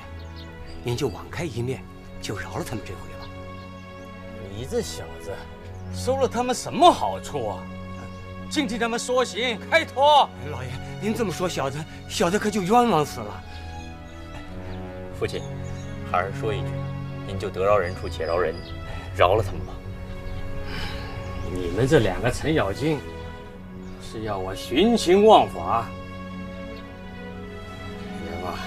您就网开一面，就饶了他们这回吧。你这小子，收了他们什么好处啊？净替他们说行开脱。老爷，您这么说，小的可就冤枉死了。父亲，孩儿说一句，您就得饶人处且饶人，饶了他们吧。你们这两个程咬金，是要我徇情枉法？言吧，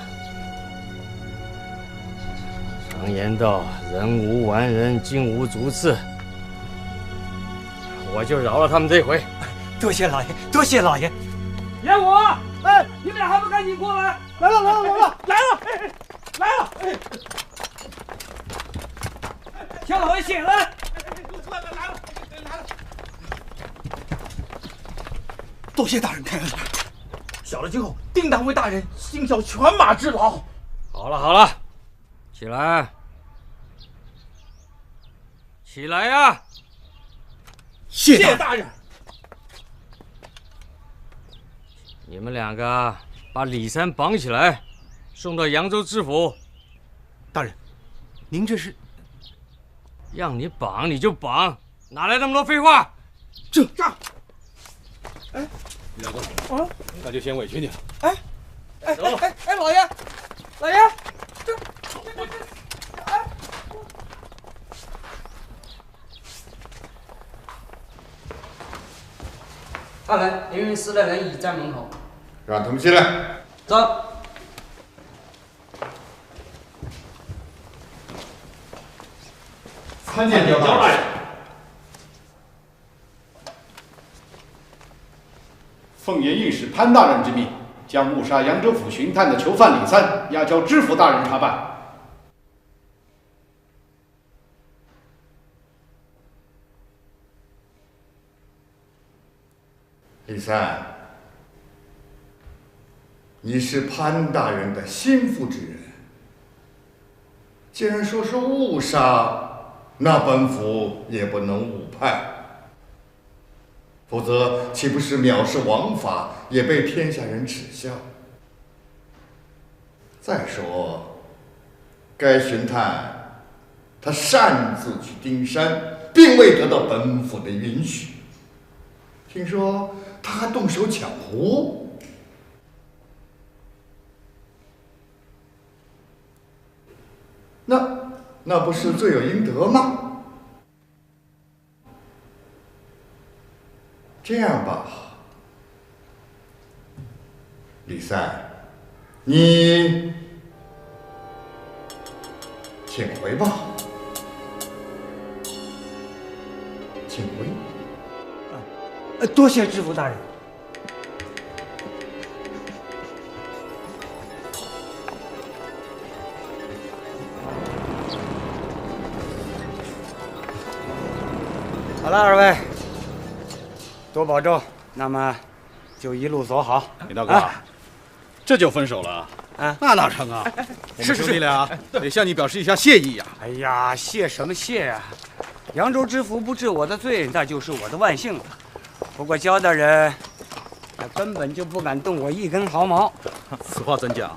常言道，人无完人，金无足赤。我就饶了他们这回。多谢老爷，多谢老爷。严武，你们俩还不赶紧过来？来了！向老爷请安。来了！多谢大人开恩，小的今后定当为大人尽效犬马之劳。好了，起来，起来呀！谢大人。你们两个把李三绑起来，送到扬州知府。大人，您这是？让你绑你就绑，哪来那么多废话？这，李大哥，那就先委屈你了。老爷，看来凌云寺的人已在门口。让他们进来。走。参见焦大人。奉严御史潘大人之命，将误杀扬州府巡探的囚犯李三押交知府大人查办。李三，你是潘大人的心腹之人，既然说是误杀，那本府也不能误判，否则岂不是藐视王法，也被天下人耻笑？再说，该巡探他擅自去丁山，并未得到本府的允许，听说他还动手抢壶，那不是罪有应得吗？这样吧，李三，你请回吧，请回。多谢知府大人。好了，二位，多保重。那么，就一路走好。李大哥，这就分手了啊？那哪成啊？我们兄弟俩得向你表示一下谢意呀。哎呀，谢什么谢呀？扬州知府不治我的罪，那就是我的万幸了。不过焦大人，他根本就不敢动我一根毫毛。此话怎讲？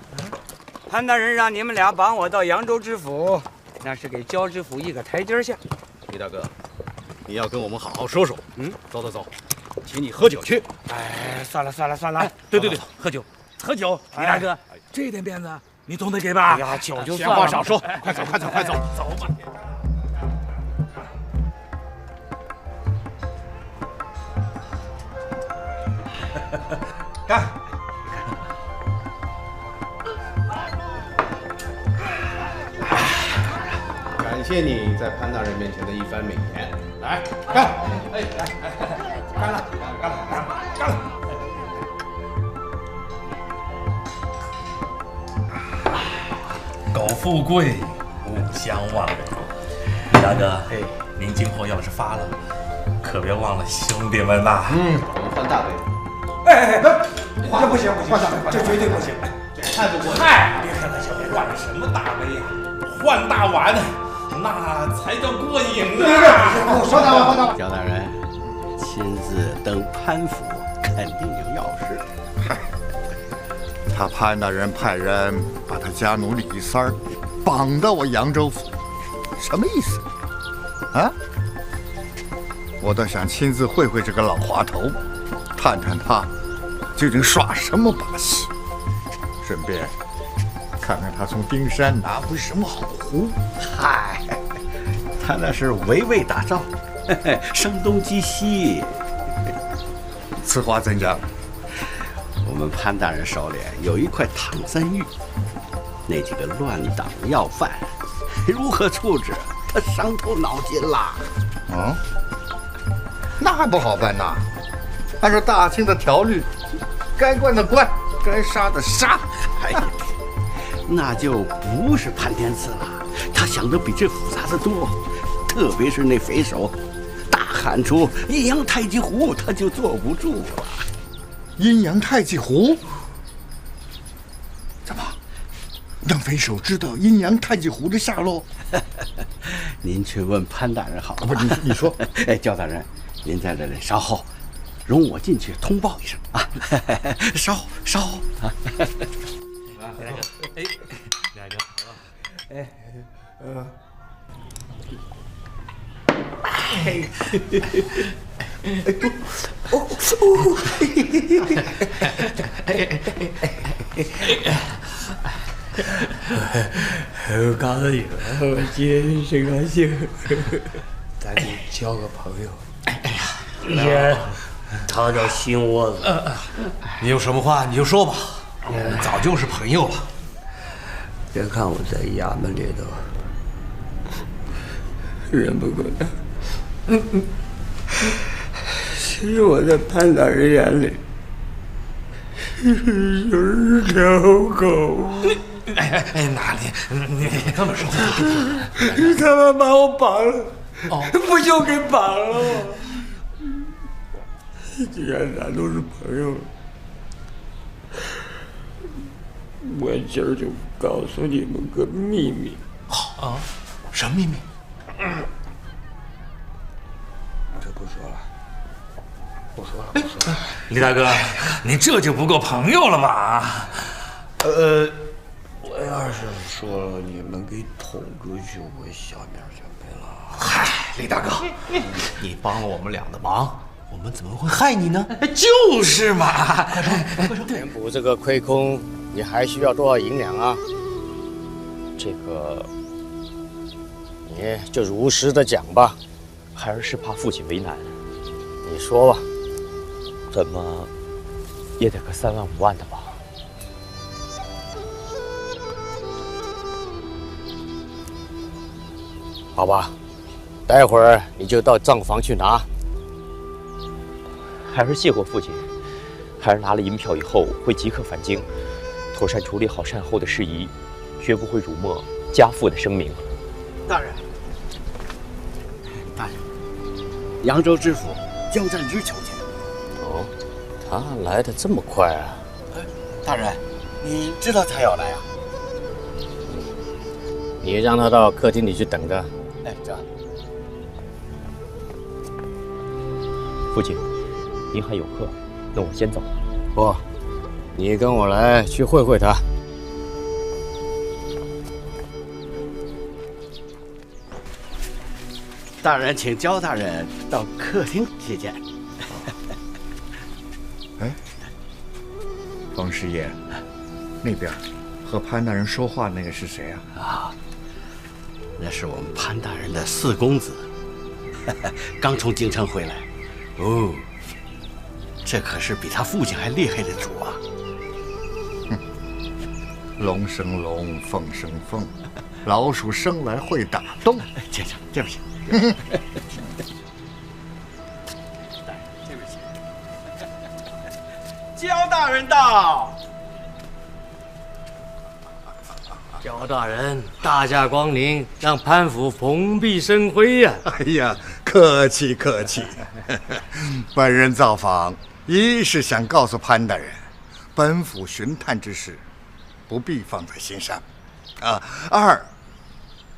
潘大人让你们俩绑我到扬州知府，那是给焦知府一个台阶下。李大哥，你要跟我们好好说说。走走走，请你喝酒去。哎，算了算了算了。对，喝酒，喝酒。李大哥，这点面子你总得给吧？哎呀，酒就算了。闲话少说，快走，快走，快走，走吧。干！感谢你在潘大人面前的一番美言。来，干！哎，来，干了，干了，干了！苟富贵，勿相忘。李大哥，您今后要是发了，可别忘了兄弟们呐。我们换大杯。这不行，这绝对不行，这太不过瘾。嗨，别开玩笑，换什么大杯呀？换大碗，那才叫过瘾呢。换大碗，换大碗。焦大人亲自登潘府，肯定有要事。他潘大人派人把他家奴李三儿绑到我扬州府，什么意思？啊？我倒想亲自会会这个老滑头，探探他究竟耍什么把戏，顺便看看他从丁山拿回什么好壶。嗨，他那是围魏打赵，声东击西。此话怎讲？我们潘大人手里有一块唐三玉，那几个乱党要犯如何处置，他伤透脑筋了。那还不好办呐！按照大清的条律，该关的关，该杀的杀。哎呀，那就不是潘天赐了，他想的比这复杂的多。特别是那匪首，大喊出阴阳太极湖，他就坐不住了。阴阳太极湖？怎么，让匪首知道阴阳太极湖的下落？您去问潘大人好了。不是你说，哎，焦大人，您在这里稍后，容我进去通报一声啊。稍后啊。哎，大哥，我高兴，我今天真高兴，咱就交个朋友。一人掏点心窝子。你有什么话你就说吧，我们早就是朋友了。别看我在衙门里头人不够大，其实我在潘大人眼里是条狗。哪里？你这么说，他们把我绑了，不就给绑了吗？既然咱都是朋友了，我今儿就告诉你们个秘密。啊？什么秘密？这不说了，不说了。李大哥，您这就不够朋友了吧？我要是说了，你们给捅出去，我下面就没了。嗨，李大哥，你帮了我们俩的忙，我们怎么会害你呢？就是嘛！快说！填补这个亏空，你还需要多少银两啊？这个，你就如实的讲吧。孩儿是怕父亲为难，你说吧，怎么也得个3万5万的吧？好吧，待会儿你就到账房去拿。孩儿谢过父亲，孩儿拿了银票以后会即刻返京，妥善处理好善后的事宜，绝不会辱没家父的声名。大人，扬州知府焦占之求见。哦，他来的这么快啊！大人，你知道他要来啊？你让他到客厅里去等着。哎，这。父亲，您还有课，那我先走了。不，你跟我来去会会他。大人，请焦大人到客厅觐见。哎，方师爷，那边和潘大人说话那个是谁啊？啊，那是我们潘大人的四公子，刚从京城回来。哦，这可是比他父亲还厉害的主啊！龙生龙，凤生凤，老鼠生来会打洞。这边请。焦大人到。焦大人，大驾光临，让潘府蓬荜生辉呀！哎呀，客气客气。本人造访，一是想告诉潘大人，本府巡探之事，不必放在心上；二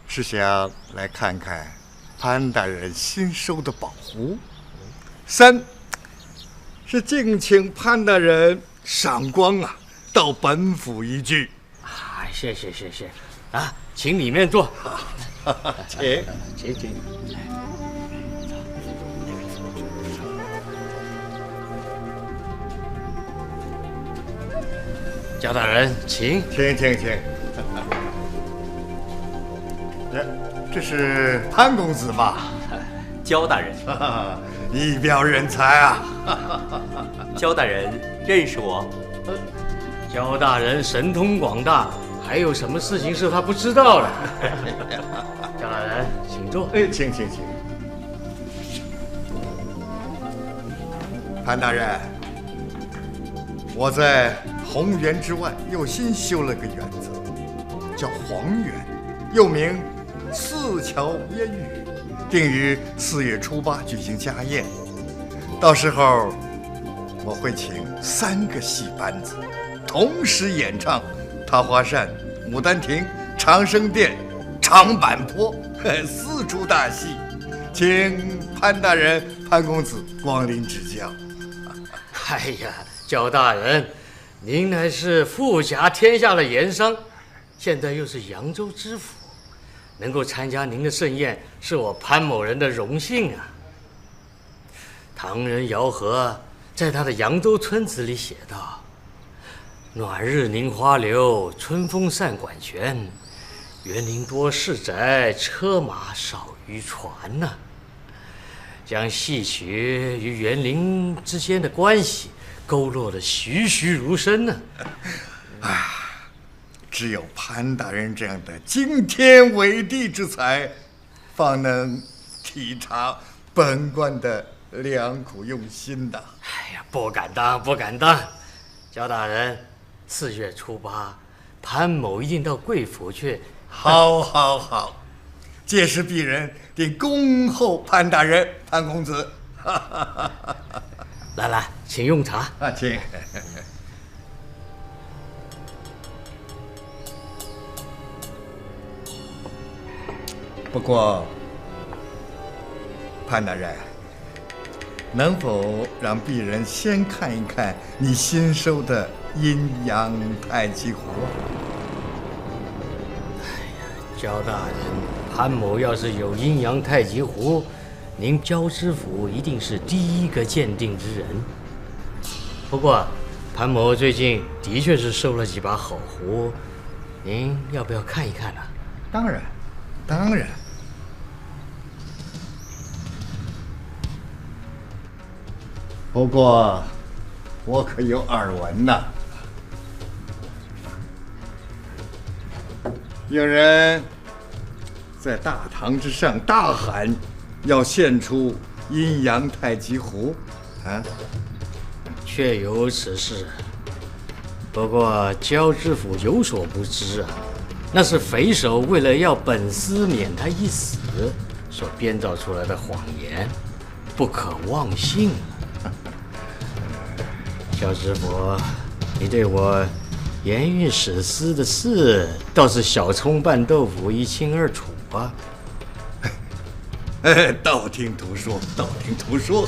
是想来看看潘大人新收的宝壶；三是敬请潘大人赏光啊，到本府一聚。谢啊，请里面坐。请。焦大人，请。这是潘公子吧？焦大人，一表人才啊！焦大人认识我？焦大人神通广大，还有什么事情是他不知道的？焦大人，请坐。请。潘大人，我在红园之外又新修了个园子，叫黄园，又名四桥烟雨，定于4月初8举行家宴。到时候我会请3个戏班子同时演唱《桃花扇》《牡丹亭》《长生殿》《长坂坡》4出大戏，请潘大人、潘公子光临指教。哎呀，焦大人，您乃是富甲天下的盐商，现在又是扬州知府，能够参加您的盛宴，是我潘某人的荣幸啊。唐人姚和在他的扬州村子里写道：“暖日凝花流，春风散管弦，园林多市宅，车马少渔船呐。”将戏曲与园林之间的关系勾勒得栩栩如生呢。只有潘大人这样的惊天伟地之才，方能体察本官的良苦用心的。哎呀，不敢当。焦大人，4月初8，潘某一定到贵府去。好，届时鄙人定恭候潘大人、潘公子。来，请用茶。请。不过，潘大人，能否让鄙人先看一看你新收的阴阳太极壶？焦大人，潘某要是有阴阳太极壶，您焦知府一定是第一个鉴定之人。不过，潘某最近的确是收了几把好壶，您要不要看一看呢？当然。不过，我可有耳闻呐。有人在大堂之上大喊，要献出阴阳太极壶，确有此事。不过焦知府有所不知啊，那是匪首为了要本司免他一死所编造出来的谎言，不可妄信。焦知府，你对我盐运史司的事倒是小葱拌豆腐一清二楚啊。道听途说，道听途说。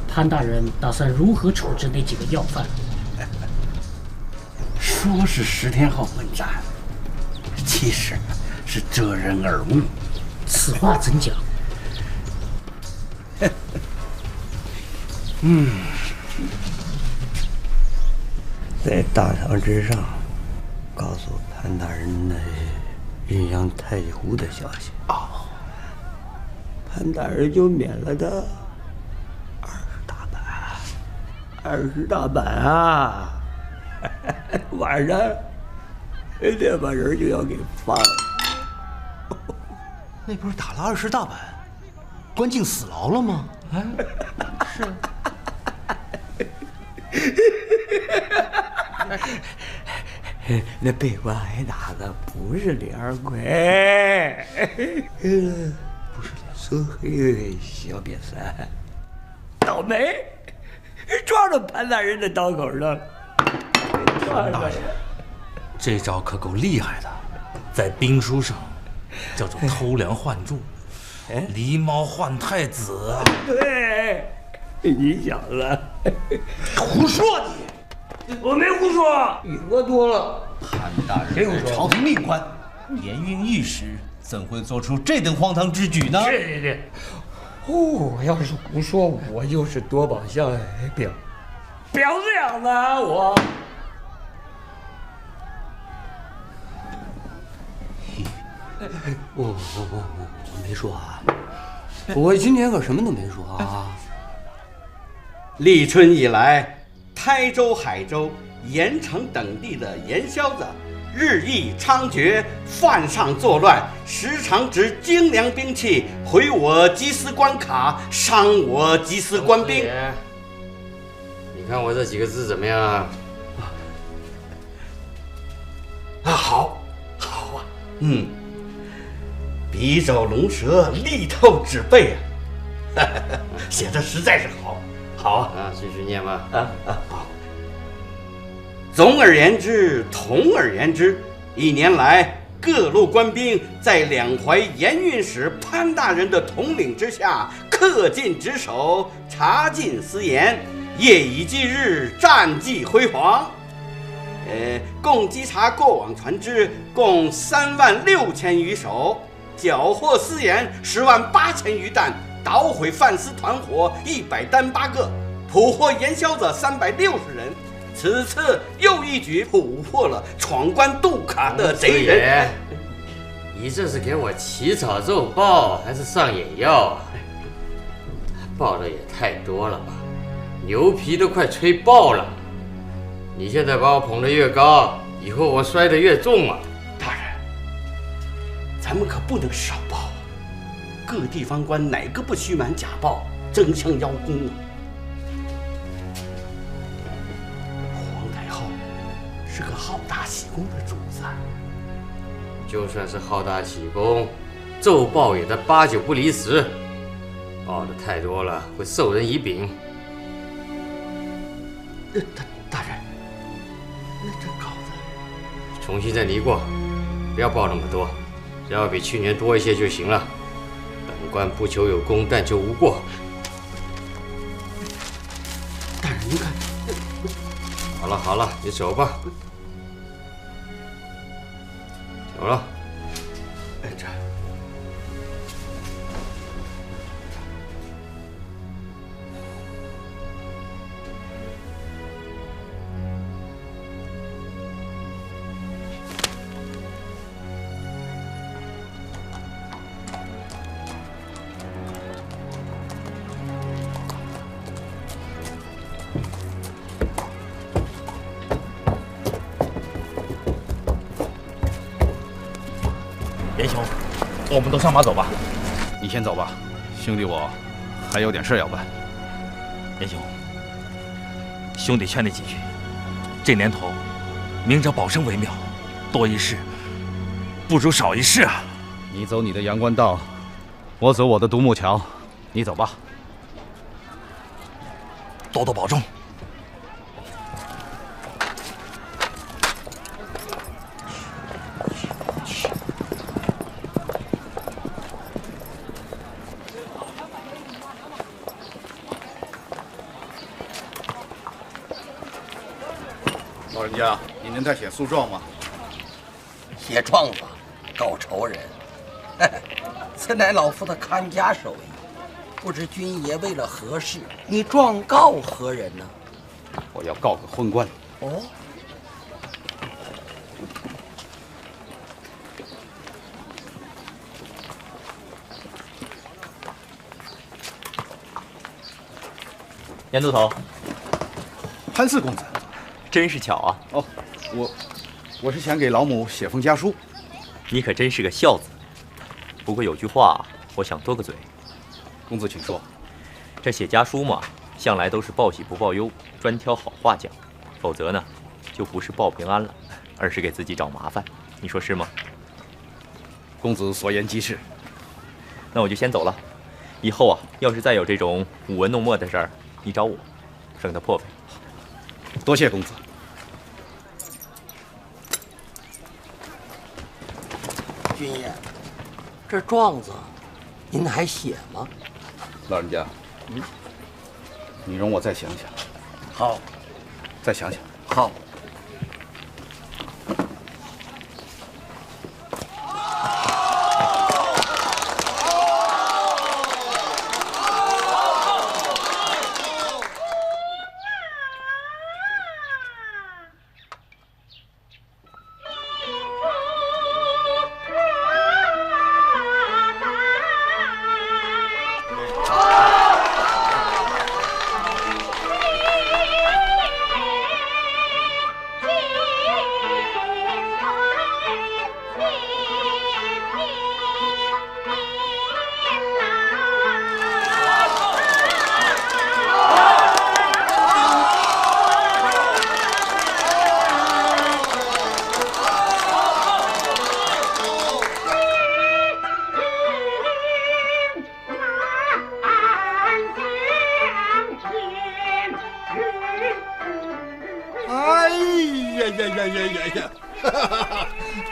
潘大人打算如何处置那几个要犯？说是10天后问斩，其实是遮人耳目。此话怎讲？在大堂之上，告诉潘大人的云阳太湖的消息。潘大人就免了他20大板啊！晚上这把人就要给放了。那不是打了20大板，关进死牢了吗？是。那被关挨打的不是李二奎，不是苏黑小瘪三，倒霉，撞到潘大人的刀口上。潘大人，这招可够厉害的，在兵书上叫做偷梁换柱，狸猫换太子啊！对，你小子胡说你！我没胡说，你说多了。潘大人是朝廷命官，年运御史，怎会做出这等荒唐之举呢？是。哦，要是胡说，我又是多宝相婊子养的我。我没说啊，我今天可什么都没说啊。立春以来，台州、海州、盐城等地的盐枭子日益猖獗，犯上作乱，时常执精良兵器毁我缉司关卡，伤我缉司官兵。你看我这几个字怎么样啊？好啊，笔走龙蛇，力透纸背啊，写的实在是好啊！继续念吧。好。总而言之，统而言之，1年来，各路官兵在两淮盐运使潘大人的统领之下，恪尽职守，查禁私盐，夜以继日，战绩辉煌。共稽查过往船只共36000余艘，缴获私盐108000余担，捣毁贩私团伙108个，捕获盐枭子360人。此次又一举捕获了闯关渡卡的贼人。你这是给我起草奏报，还是上眼药啊？报的也太多了吧，牛皮都快吹爆了。你现在把我捧得越高，以后我摔得越重啊！大人，咱们可不能少报啊！各地方官哪个不虚瞒假报，争相邀功啊？皇太后是个好大喜功的主子，就算是好大喜功，奏报也得8、9不离10，报的太多了会授人以柄。大人，这稿子重新再拟过，不要报那么多，只要比去年多一些就行了。本官不求有功，但求无过。大人，您看。好了，你走吧。走了。这。严兄，我们都上马走吧。你先走吧，兄弟我还有点事要办。严兄，兄弟劝你几句，这年头，明哲保身为妙，多一事不如少一事啊。你走你的阳关道，我走我的独木桥，你走吧。多多保重。老人家，你能在写诉状吗？写状子，告仇人，此乃老夫的看家手艺。不知君爷为了何事，你状告何人呢？我要告个昏官。哦。严都头，潘四公子，真是巧啊！哦，我是想给老母写封家书。你可真是个孝子。不过有句话，我想多个嘴。公子请说。这写家书嘛，向来都是报喜不报忧，专挑好话讲，否则呢，就不是报平安了，而是给自己找麻烦。你说是吗？公子所言极是。那我就先走了。以后啊，要是再有这种舞文弄墨的事儿，你找我，省得破费。多谢公子。君爷，这状子您还写吗？老人家，你容我再想想。好，再想想。好。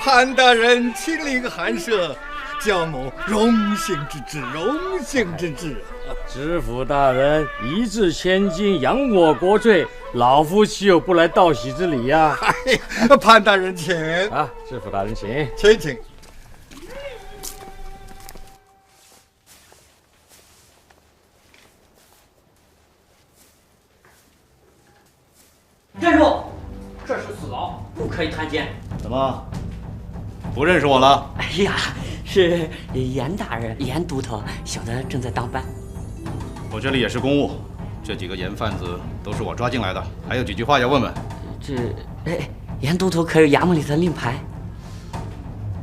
潘大人亲临寒舍，教某荣幸之至，荣幸之至。知府大人一掷千金，扬我国罪，老夫岂有不来道喜之理呀？潘大人请啊，知府大人请，请。站住！这是死牢，不可以探监。怎么，不认识我了？哎呀，是严大人、严都头，小的正在当班。我这里也是公务，这几个严贩子都是我抓进来的，还有几句话要问问。严都头可有衙门里的令牌？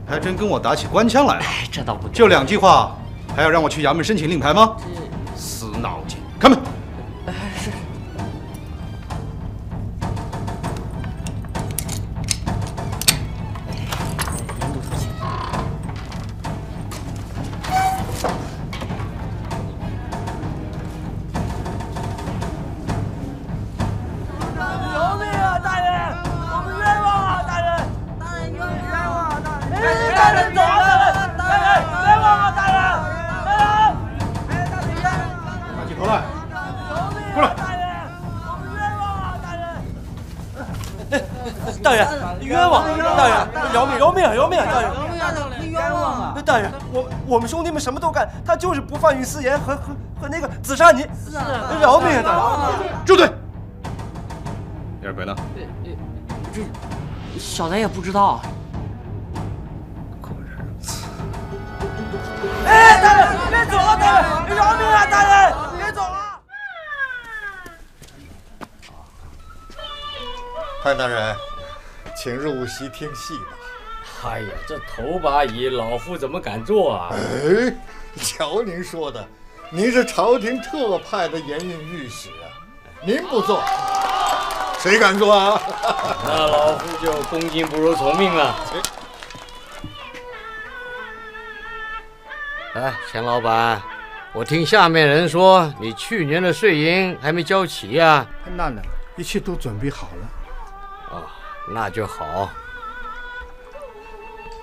还真跟我打起官腔来了。这倒不。就2句话，还要让我去衙门申请令牌吗？死脑筋！开门。是。大人，冤枉！大人，饶命！饶命！饶命！大人，冤枉啊！大人，我们兄弟们什么都干，他就是不犯于私言和那个自杀你。饶命啊！大人，住嘴！第二鬼呢？这小的也不知道。哎，大人，别走啊！大人，饶命啊！大人，别走啊！潘大人，请入席听戏吧。哎呀，这头把椅，老夫怎么敢坐啊？哎，瞧您说的，您是朝廷特派的盐运御史啊，您不坐，谁敢坐啊？那老夫就恭敬不如从命了。哎，钱老板，我听下面人说，你去年的税银还没交齐呀？潘大人，一切都准备好了。哦，那就好。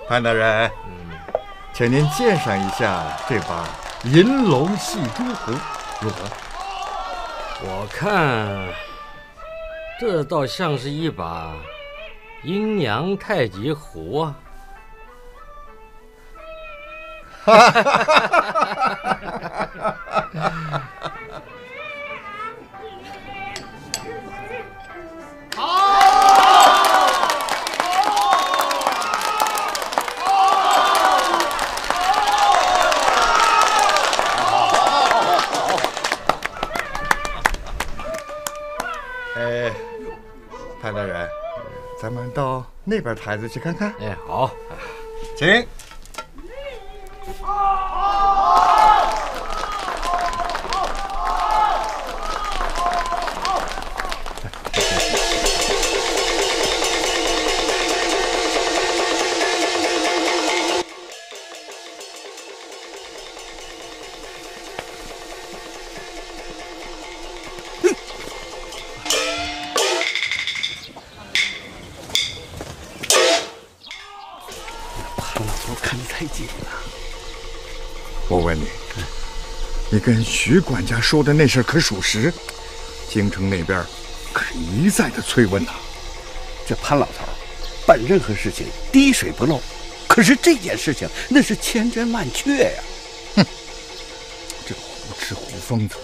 潘大人，请您鉴赏一下这把银龙戏诸胡，如何？我看这倒像是一把阴阳太极壶啊！哈哈哈！潘大人，咱们到那边台子去看看。哎，好，请。我问你，你跟徐管家说的那事可属实？京城那边可是一再的催问呐。这潘老头办任何事情滴水不漏，可是这件事情那是千真万确呀。哼，这胡吃胡疯子，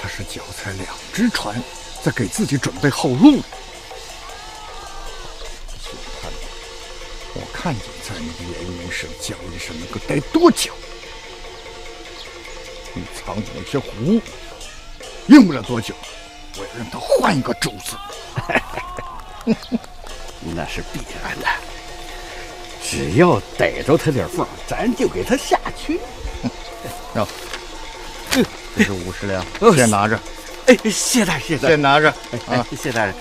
他是脚踩两只船，在给自己准备后路。我看你在那个盐运省交易上能够待多久？你藏的那些壶用不了多久，我要让他换一个主子。那是必然的，只要逮着他点缝，咱就给他下去。哟，这是50两，先拿着。哎，谢大人，谢大人，先拿着啊，谢大人。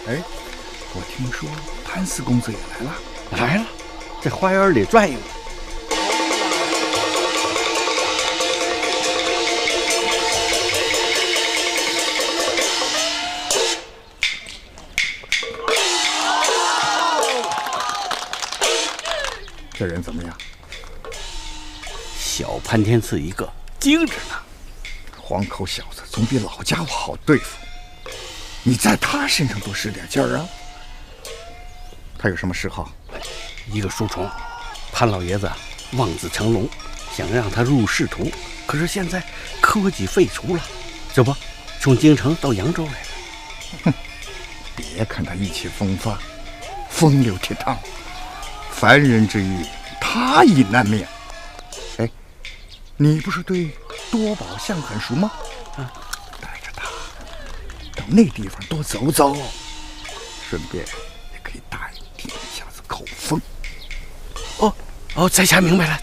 哎，我听说潘四公子也来了，在花园里转悠。这人怎么样？小潘天赐一个，精着呢。黄口小子总比老家伙好对付，你在他身上多使点劲儿啊！他有什么嗜好？一个书虫，潘老爷子望子成龙，想让他入仕途，可是现在科举废除了，这不从京城到扬州来了。哼，别看他意气风发，风流倜傥，凡人之欲，他亦难免。哎，你不是对多宝巷很熟吗？啊，带着他到那地方多走走，顺便也可以打听一下子口风。在下明白了。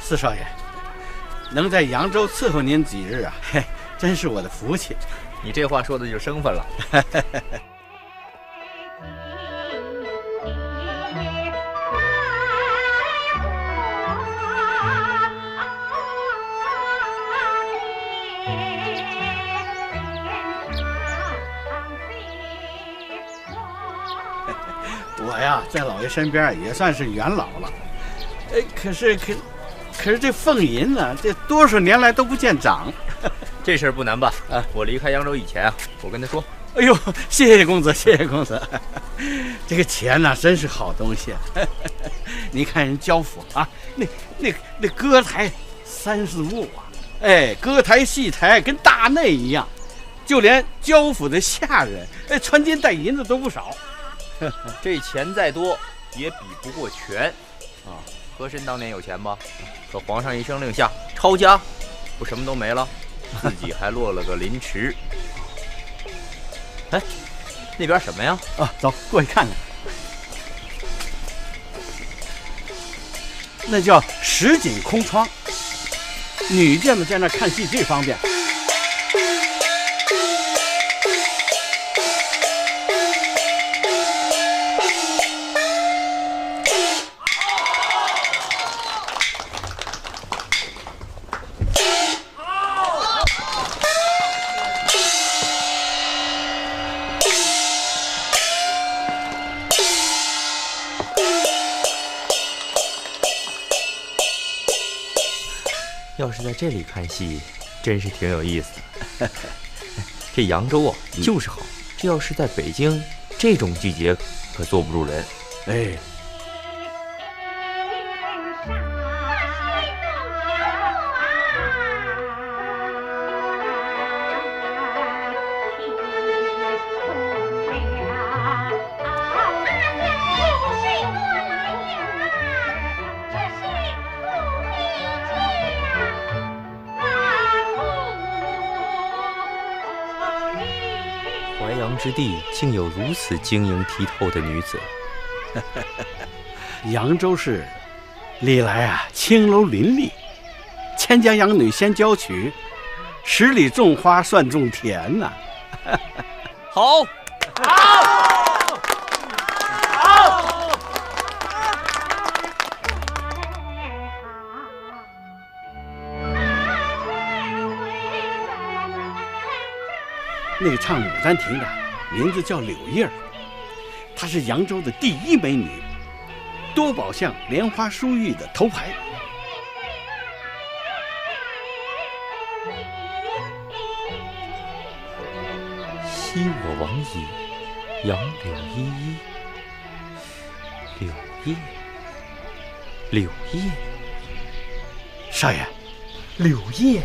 四少爷，能在扬州伺候您几日啊，真是我的福气。你这话说的就生分了。我呀，在老爷身边也算是元老了。可是这俸银呢，这多少年来都不见涨。这事儿不难吧？我离开扬州以前啊，我跟他说。哎呦，谢谢公子，谢谢公子。这个钱呢，真是好东西。你看人焦府啊，那歌台3、4部啊，歌台戏台跟大内一样，就连焦府的下人，穿金戴银的都不少。这钱再多，也比不过权啊。和珅当年有钱吧？可皇上一声令下，抄家，不什么都没了，自己还落了个凌迟。哎，那边什么呀？啊，走过去看看。那叫实景空窗，女眷们在那看戏最方便。要是在这里看戏，真是挺有意思的。这扬州啊，就是好。这要是在北京，这种季节可坐不住人。哎。淮阳之地竟有如此晶莹剔透的女子。扬州市历来啊青楼林立，千家养女先交娶，10里种花算种田呐。好，那个唱《牡丹亭》的名字叫柳叶儿，她是扬州的第1美女，多宝巷莲花书玉的头牌。昔我往矣，杨柳依依。柳叶，柳叶，少爷，柳叶。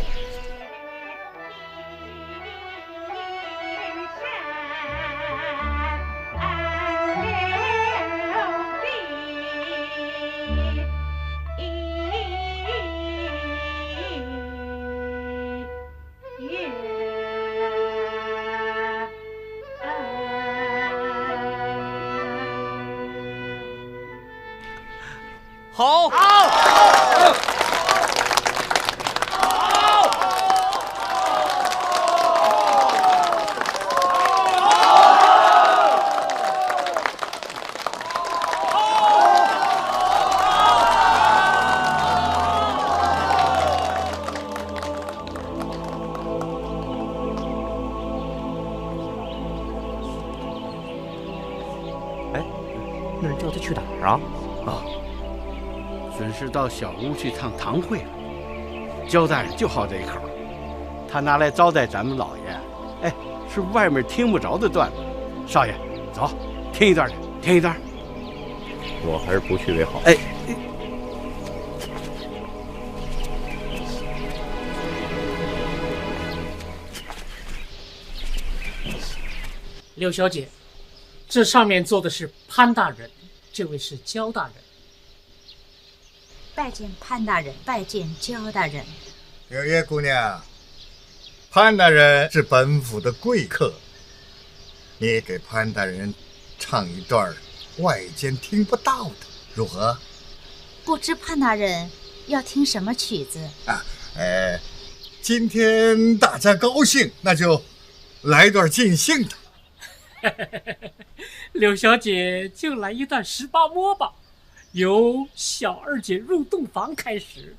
好，哎，那人叫他去哪儿啊？准是到小屋去趟堂会了。焦大人就好这一口，他拿来招待咱们老爷，哎，是外面听不着的段子。少爷，走，听一段去，听一段。我还是不去为好。哎，刘小姐，这上面坐的是潘大人，这位是焦大人。拜见潘大人，拜见焦大人。柳叶姑娘，潘大人是本府的贵客，你给潘大人唱一段外间听不到的，如何？不知潘大人要听什么曲子啊？今天大家高兴，那就来段尽兴的。柳小姐就来一段18摸吧。由小二姐入洞房开始，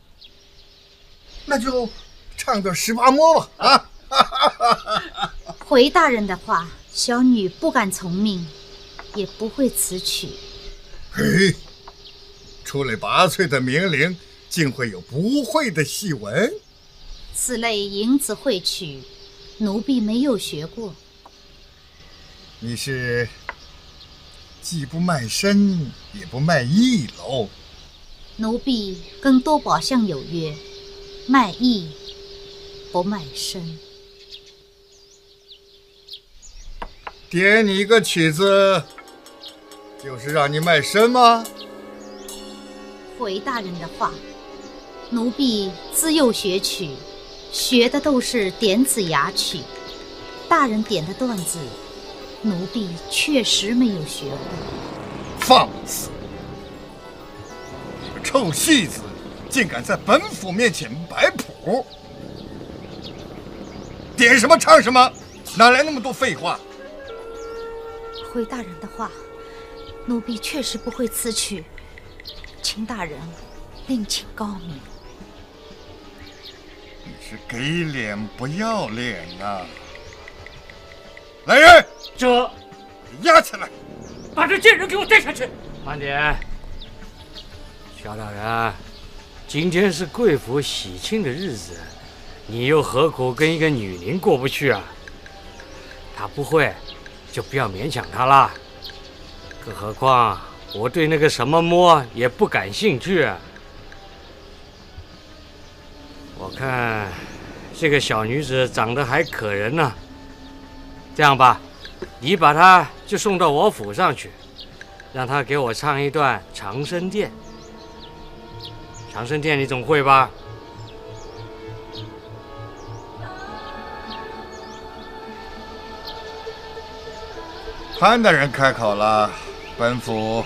那就唱段18摸吧啊！回大人的话，小女不敢从命，也不会此曲。嘿，出类拔萃的名伶，竟会有不会的戏文？此类淫词秽曲，奴婢没有学过。你是既不卖身，也不卖艺喽？奴婢跟多宝巷有约，卖艺不卖身。点你一个曲子，就是让你卖身吗？回大人的话，奴婢自幼学曲，学的都是点子雅曲。大人点的段子，奴婢确实没有学过。放肆！这个臭戏子，竟敢在本府面前摆谱！点什么唱什么，哪来那么多废话？回大人的话，奴婢确实不会此曲，请大人另请高明。你是给脸不要脸啊！来人，这押起来！把这贱人给我带下去！慢点，萧大人，今天是贵府喜庆的日子，你又何苦跟一个女伶过不去啊？她不会，就不要勉强她了。更何况我对那个什么摸也不感兴趣。我看这个小女子长得还可人呢。这样吧，你把她就送到我府上去，让她给我唱一段《长生殿》。《长生殿》你总会吧？潘大人开口了，本府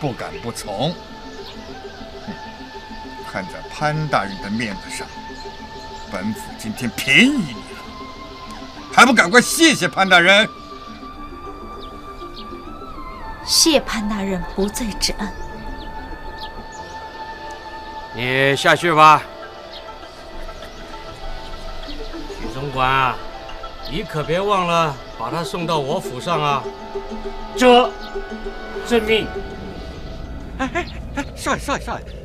不敢不从。看在潘大人的面子上，本府今天便宜你了，还不赶快谢谢潘大人？谢潘大人不罪之恩。你下去吧。许总管啊，你可别忘了把他送到我府上啊。这遵命。哎，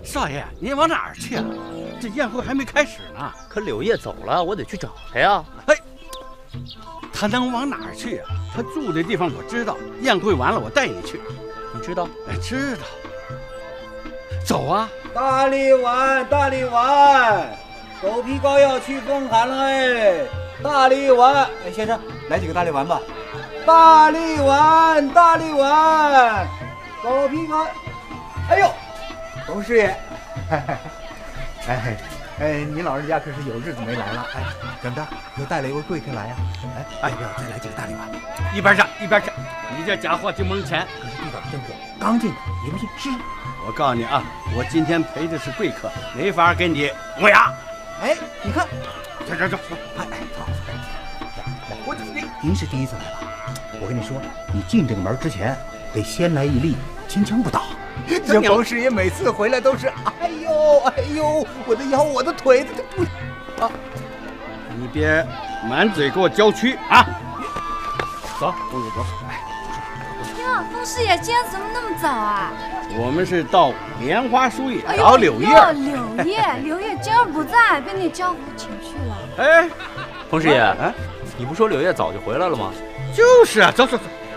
少爷，您往哪儿去啊？这宴会还没开始呢。可柳叶走了，我得去找他呀。哎，他能往哪儿去啊？他住的地方我知道，宴会完了我带你去。你知道？哎，知道。走啊！大力丸，狗皮膏药去风寒了哎！大力丸，哎，先生，来几个大力丸吧。大力丸，狗皮膏，哎呦，董师爷，哎，您老人家可是有日子没来了，哎，怎么着？又带了一位贵客来呀？哎，要不要再来几个大力丸？一边站！你这家伙挺蒙钱。可是地道真火，刚进的，你不信试试。我告诉你啊，我今天陪的是贵客，没法跟你磨牙。哎，你看，这，哎，您是第一次来吧？我跟你说，你进这个门之前，得先来一粒金枪不倒。这冯师爷每次回来都是，哎呦，我的腰，我的腿，这不啊！你别满嘴给我娇躯啊！走，公主走。哟，风师爷今天怎么那么早啊？我们是到莲花书院找柳叶。柳叶今儿不在，被那江湖请去了。哎，冯师爷，你不说柳叶早就回来了吗？就是啊，走。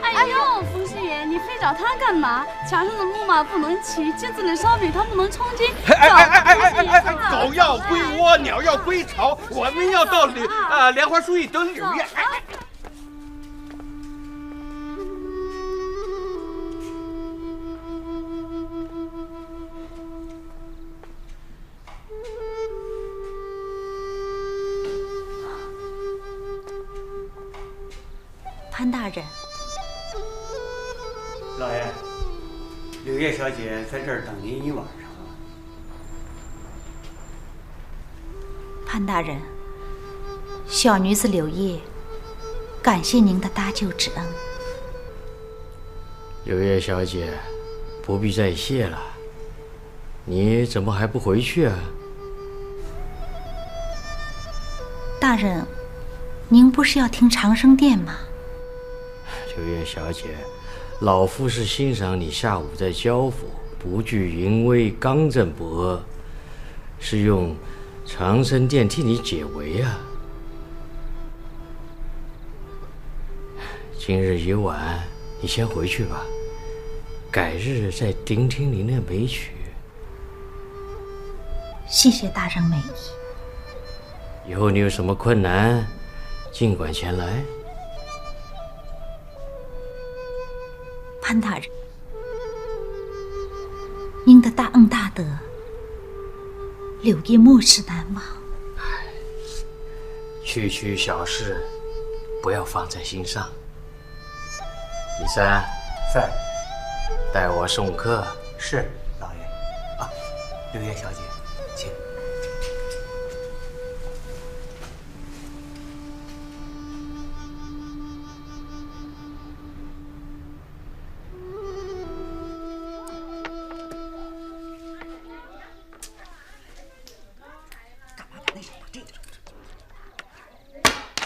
哎呦，冯师爷，你非找他干嘛？墙上的木马不能骑，镜子里的烧饼它不能冲金。哎，狗要归窝，鸟要归巢，我们要到莲花书院等柳叶。潘大人，老爷，柳叶小姐在这儿等您一晚上了。潘大人，小女子柳叶感谢您的搭救之恩。柳叶小姐，不必再谢了。你怎么还不回去啊？大人，您不是要听长生殿吗？柳叶小姐，老夫是欣赏你下午在焦府不惧淫威，刚正不阿，是用长生殿替你解围啊。今日已晚，你先回去吧，改日再聆听您的美曲。谢谢大人美意。以后你有什么困难，尽管前来。潘大人，您的大恩大德柳叶莫齿难忘。区区小事，不要放在心上。李三，是，带我送客。是，老爷。啊，柳叶小姐，请。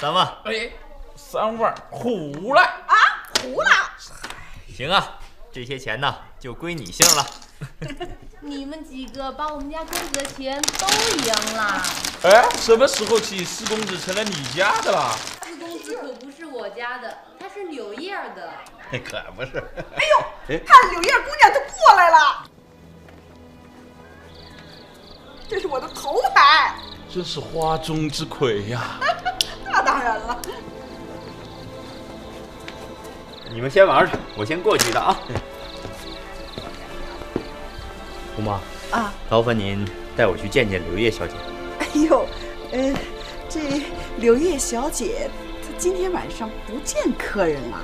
3万。哎，3万糊了啊，糊了。行啊，这些钱呢就归你姓了。你们几个把我们家公子的钱都赢了。哎，什么时候起4公子成了你家的了4公子可不是我家的，他是柳叶的。可不是。哎呦，看柳叶姑娘她过来了，这是我的头牌。真是花中之魁呀！那当然了。你们先玩去，我先过去的啊。姑妈啊，劳烦您带我去见见柳叶小姐。哎呦，这柳叶小姐她今天晚上不见客人了。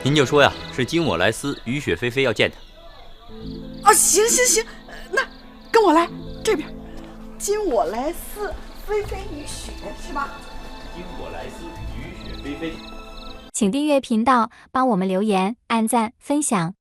您就说呀，是今我来思，雨雪霏霏要见她。哦，行，那跟我来这边。今我来思，霏霏雨雪是吧？今我来思，雨雪霏霏。请订阅频道，帮我们留言、按赞、分享。